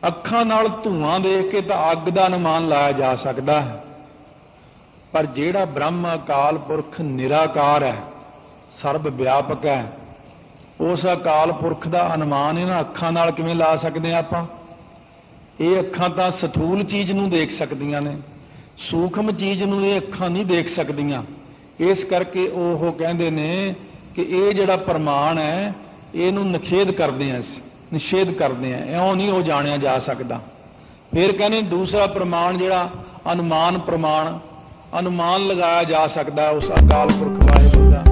ਅੱਖਾਂ ਨਾਲ ਧੂਆਂ ਦੇਖ ਕੇ ਤਾਂ ਅੱਗ ਦਾ ਅਨੁਮਾਨ ਲਾਇਆ ਜਾ ਸਕਦਾ ਹੈ, ਪਰ ਜਿਹੜਾ ਬ੍ਰਹਮ ਅਕਾਲ ਪੁਰਖ ਨਿਰਾਕਾਰ ਹੈ, ਸਰਬ ਵਿਆਪਕ ਹੈ, ਉਸ ਅਕਾਲ ਪੁਰਖ ਦਾ ਅਨੁਮਾਨ ਇਹਨਾਂ ਅੱਖਾਂ ਨਾਲ ਕਿਵੇਂ ਲਾ ਸਕਦੇ ਹਾਂ ਆਪਾਂ? ਇਹ ਅੱਖਾਂ ਤਾਂ ਸਥੂਲ ਚੀਜ਼ ਨੂੰ ਦੇਖ ਸਕਦੀਆਂ ਨੇ, ਸੂਖਮ ਚੀਜ਼ ਨੂੰ ਇਹ ਅੱਖਾਂ ਨਹੀਂ ਦੇਖ ਸਕਦੀਆਂ। ਇਸ ਕਰਕੇ ਉਹ ਕਹਿੰਦੇ ਨੇ ਕਿ ਇਹ ਜਿਹੜਾ ਪ੍ਰਮਾਣ ਹੈ ਇਹਨੂੰ ਨਿਖੇਧ ਕਰਦੇ ਆ, ਨਿਸ਼ੇਧ ਕਰਦੇ ਆ, ਇਉਂ ਨਹੀਂ ਉਹ ਜਾਣਿਆ ਜਾ ਸਕਦਾ। ਫਿਰ ਕਹਿੰਦੇ ਦੂਸਰਾ ਪ੍ਰਮਾਣ ਜਿਹੜਾ ਅਨੁਮਾਨ ਪ੍ਰਮਾਣ, ਅਨੁਮਾਨ ਲਗਾਇਆ ਜਾ ਸਕਦਾ ਉਸ ਅਕਾਲ ਪੁਰਖ ਵਾਹਿਗੁਰੂ ਦਾ।